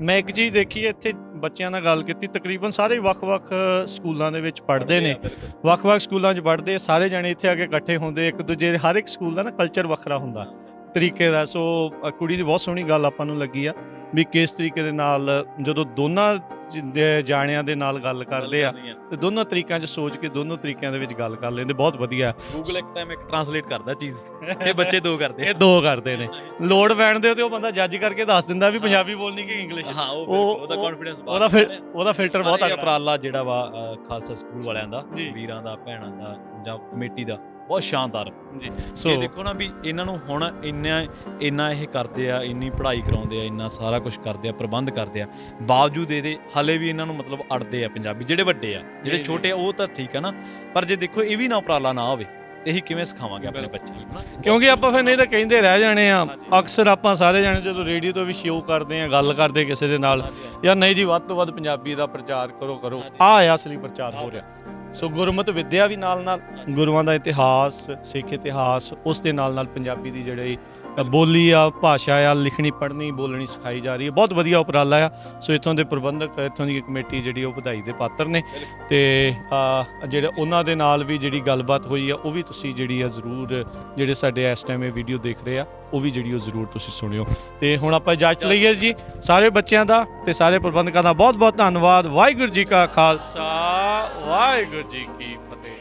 ਮੈਂ ਇੱਕ ਚੀਜ਼ ਦੇਖੀ ਇੱਥੇ ਬੱਚਿਆਂ ਨਾਲ ਗੱਲ ਕੀਤੀ, ਤਕਰੀਬਨ ਸਾਰੇ ਵੱਖ-ਵੱਖ ਸਕੂਲਾਂ ਦੇ ਵਿੱਚ ਪੜ੍ਹਦੇ ਨੇ, ਵੱਖ-ਵੱਖ ਸਕੂਲਾਂ 'ਚ ਪੜ੍ਹਦੇ, ਸਾਰੇ ਜਾਣੇ ਇੱਥੇ ਆ ਕੇ ਇਕੱਠੇ ਹੁੰਦੇ, ਇੱਕ ਦੂਜੇ, ਹਰ ਇੱਕ ਸਕੂਲ ਦਾ ਨਾ ਕਲਚਰ ਵੱਖਰਾ ਹੁੰਦਾ ਤਰੀਕੇ ਦਾ। ਸੋ ਕੁੜੀ ਦੀ ਬਹੁਤ ਸੋਹਣੀ ਗੱਲ ਆਪਾਂ ਨੂੰ ਲੱਗੀ ਆ ਵੀ ਕਿਸ ਤਰੀਕੇ ਦੇ ਨਾਲ ਜਦੋਂ ਦੋਨਾਂ ਜਾਣਿਆਂ ਦੇ ਨਾਲ ਗੱਲ ਕਰਦੇ ਆ ਤੇ ਦੋਨੋਂ ਤਰੀਕਿਆਂ 'ਚ ਸੋਚ ਕੇ ਦੋਨੋਂ ਤਰੀਕਿਆਂ ਦੇ ਵਿੱਚ ਗੱਲ ਕਰ ਲੈਂਦੇ, ਬਹੁਤ ਵਧੀਆ। ਗੂਗਲ ਇੱਕ ਟਾਈਮ ਇੱਕ ਟਰਾਂਸਲੇਟ ਕਰਦਾ ਚੀਜ਼, ਇਹ ਬੱਚੇ ਦੋ ਕਰਦੇ, ਇਹ ਦੋ ਕਰਦੇ ਨੇ। ਲੋੜ ਪੈਣ ਦੇ ਤੇ ਉਹ ਬੰਦਾ ਜੱਜ ਕਰਕੇ ਦੱਸ ਦਿੰਦਾ ਵੀ ਪੰਜਾਬੀ ਬੋਲਣੀ ਕਿ ਇੰਗਲਿਸ਼। ਹਾਂ, ਉਹਦਾ ਕੌਨਫੀਡੈਂਸ, ਉਹਦਾ ਫਿਲਟਰ ਬਹੁਤ ਆ। ਉਪਰਾਲਾ ਜਿਹੜਾ ਵਾ ਖਾਲਸਾ ਸਕੂਲ ਵਾਲਿਆਂ ਦਾ, ਵੀਰਾਂ ਦਾ, ਭੈਣਾਂ ਦਾ ਜਾਂ ਕਮੇਟੀ ਦਾ, ਬਹੁਤ ਸ਼ਾਨਦਾਰ ਜੀ। ਸੋ ਦੇਖੋ ਨਾ ਵੀ ਇਹਨਾਂ ਨੂੰ ਹੁਣ ਇੰਨਾ ਇਹ ਕਰਦੇ ਆ, ਇੰਨੀ ਪੜ੍ਹਾਈ ਕਰਾਉਂਦੇ ਆ, ਇੰਨਾ ਸਾਰਾ ਕੁਝ ਕਰਦੇ ਆ, ਪ੍ਰਬੰਧ ਕਰਦੇ ਆ, ਬਾਵਜੂਦ ਇਹਦੇ ਹਲੇ ਵੀ ਇਹਨਾਂ ਨੂੰ ਮਤਲਬ ਅੜਦੇ ਆ ਪੰਜਾਬੀ। ਜਿਹੜੇ ਵੱਡੇ ਆ, ਜਿਹੜੇ ਛੋਟੇ ਆ ਉਹ ਤਾਂ ਠੀਕ ਆ ਨਾ, ਪਰ ਜੇ ਦੇਖੋ ਇਹ ਵੀ ਨਾ ਉਪਰਾਲਾ ਨਾ ਹੋਵੇ ਤੇ ਅਸੀਂ ਕਿਵੇਂ ਸਿਖਾਵਾਂਗੇ ਆਪਣੇ ਬੱਚਿਆਂ ਨੂੰ, ਕਿਉਂਕਿ ਆਪਾਂ ਫਿਰ ਨਹੀਂ ਤਾਂ ਕਹਿੰਦੇ ਰਹਿ ਜਾਣੇ ਆ। ਅਕਸਰ ਆਪਾਂ ਸਾਰੇ ਜਾਣੇ ਜਦੋਂ ਰੇਡੀਓ ਤੋਂ ਵੀ ਸ਼ੋਅ ਕਰਦੇ ਆ, ਗੱਲ ਕਰਦੇ ਕਿਸੇ ਦੇ ਨਾਲ, ਯਾਰ ਨਹੀਂ ਜੀ ਵੱਧ ਤੋਂ ਵੱਧ ਪੰਜਾਬੀ ਦਾ ਪ੍ਰਚਾਰ ਕਰੋ। ਆਹ ਅਸਲੀ ਪ੍ਰਚਾਰ ਹੋ ਰਿਹਾ। ਸੋ ਗੁਰਮਤਿ ਵਿੱਦਿਆ ਵੀ ਨਾਲ ਗੁਰੂਆਂ ਦਾ ਇਤਿਹਾਸ, ਸਿੱਖ ਇਤਿਹਾਸ, ਉਸ ਦੇ ਨਾਲ ਪੰਜਾਬੀ ਦੀ ਜਿਹੜੀ ਬੋਲੀ ਆ, ਭਾਸ਼ਾ ਆ, ਲਿਖਣੀ ਪੜ੍ਹਨੀ ਬੋਲਣੀ ਸਿਖਾਈ ਜਾ ਰਹੀ ਹੈ। ਬਹੁਤ ਵਧੀਆ ਉਪਰਾਲਾ ਆ। ਸੋ ਇੱਥੋਂ ਦੇ ਪ੍ਰਬੰਧਕ, ਇੱਥੋਂ ਦੀ ਕਮੇਟੀ ਜਿਹੜੀ ਉਹ ਵਧਾਈ ਦੇ ਪਾਤਰ ਨੇ। ਤੇ ਜਿਹੜੇ ਉਹਨਾਂ ਦੇ ਨਾਲ ਵੀ ਜਿਹੜੀ ਗੱਲਬਾਤ ਹੋਈ ਆ ਉਹ ਵੀ ਤੁਸੀਂ ਜਿਹੜੀ ਆ ਜ਼ਰੂਰ, ਜਿਹੜੇ ਸਾਡੇ ਇਸ ਟਾਈਮ ਇਹ ਵੀਡੀਓ ਦੇਖ ਰਹੇ ਆ ਉਹ ਵੀ ਜਿਹੜੀ ਉਹ ਜ਼ਰੂਰ ਤੁਸੀਂ ਸੁਣਿਓ। ਤੇ ਹੁਣ ਆਪਾਂ ਇਜਾਜ਼ਤ ਲਈਏ ਜੀ। ਸਾਰੇ ਬੱਚਿਆਂ ਦਾ ਤੇ ਸਾਰੇ ਪ੍ਰਬੰਧਕਾਂ ਦਾ ਬਹੁਤ ਬਹੁਤ ਧੰਨਵਾਦ। ਵਾਹਿਗੁਰੂ ਜੀ ਕਾ ਖਾਲਸਾ, ਵਾਹਿਗੁਰੂ ਜੀ ਕੀ ਫਤਿਹ।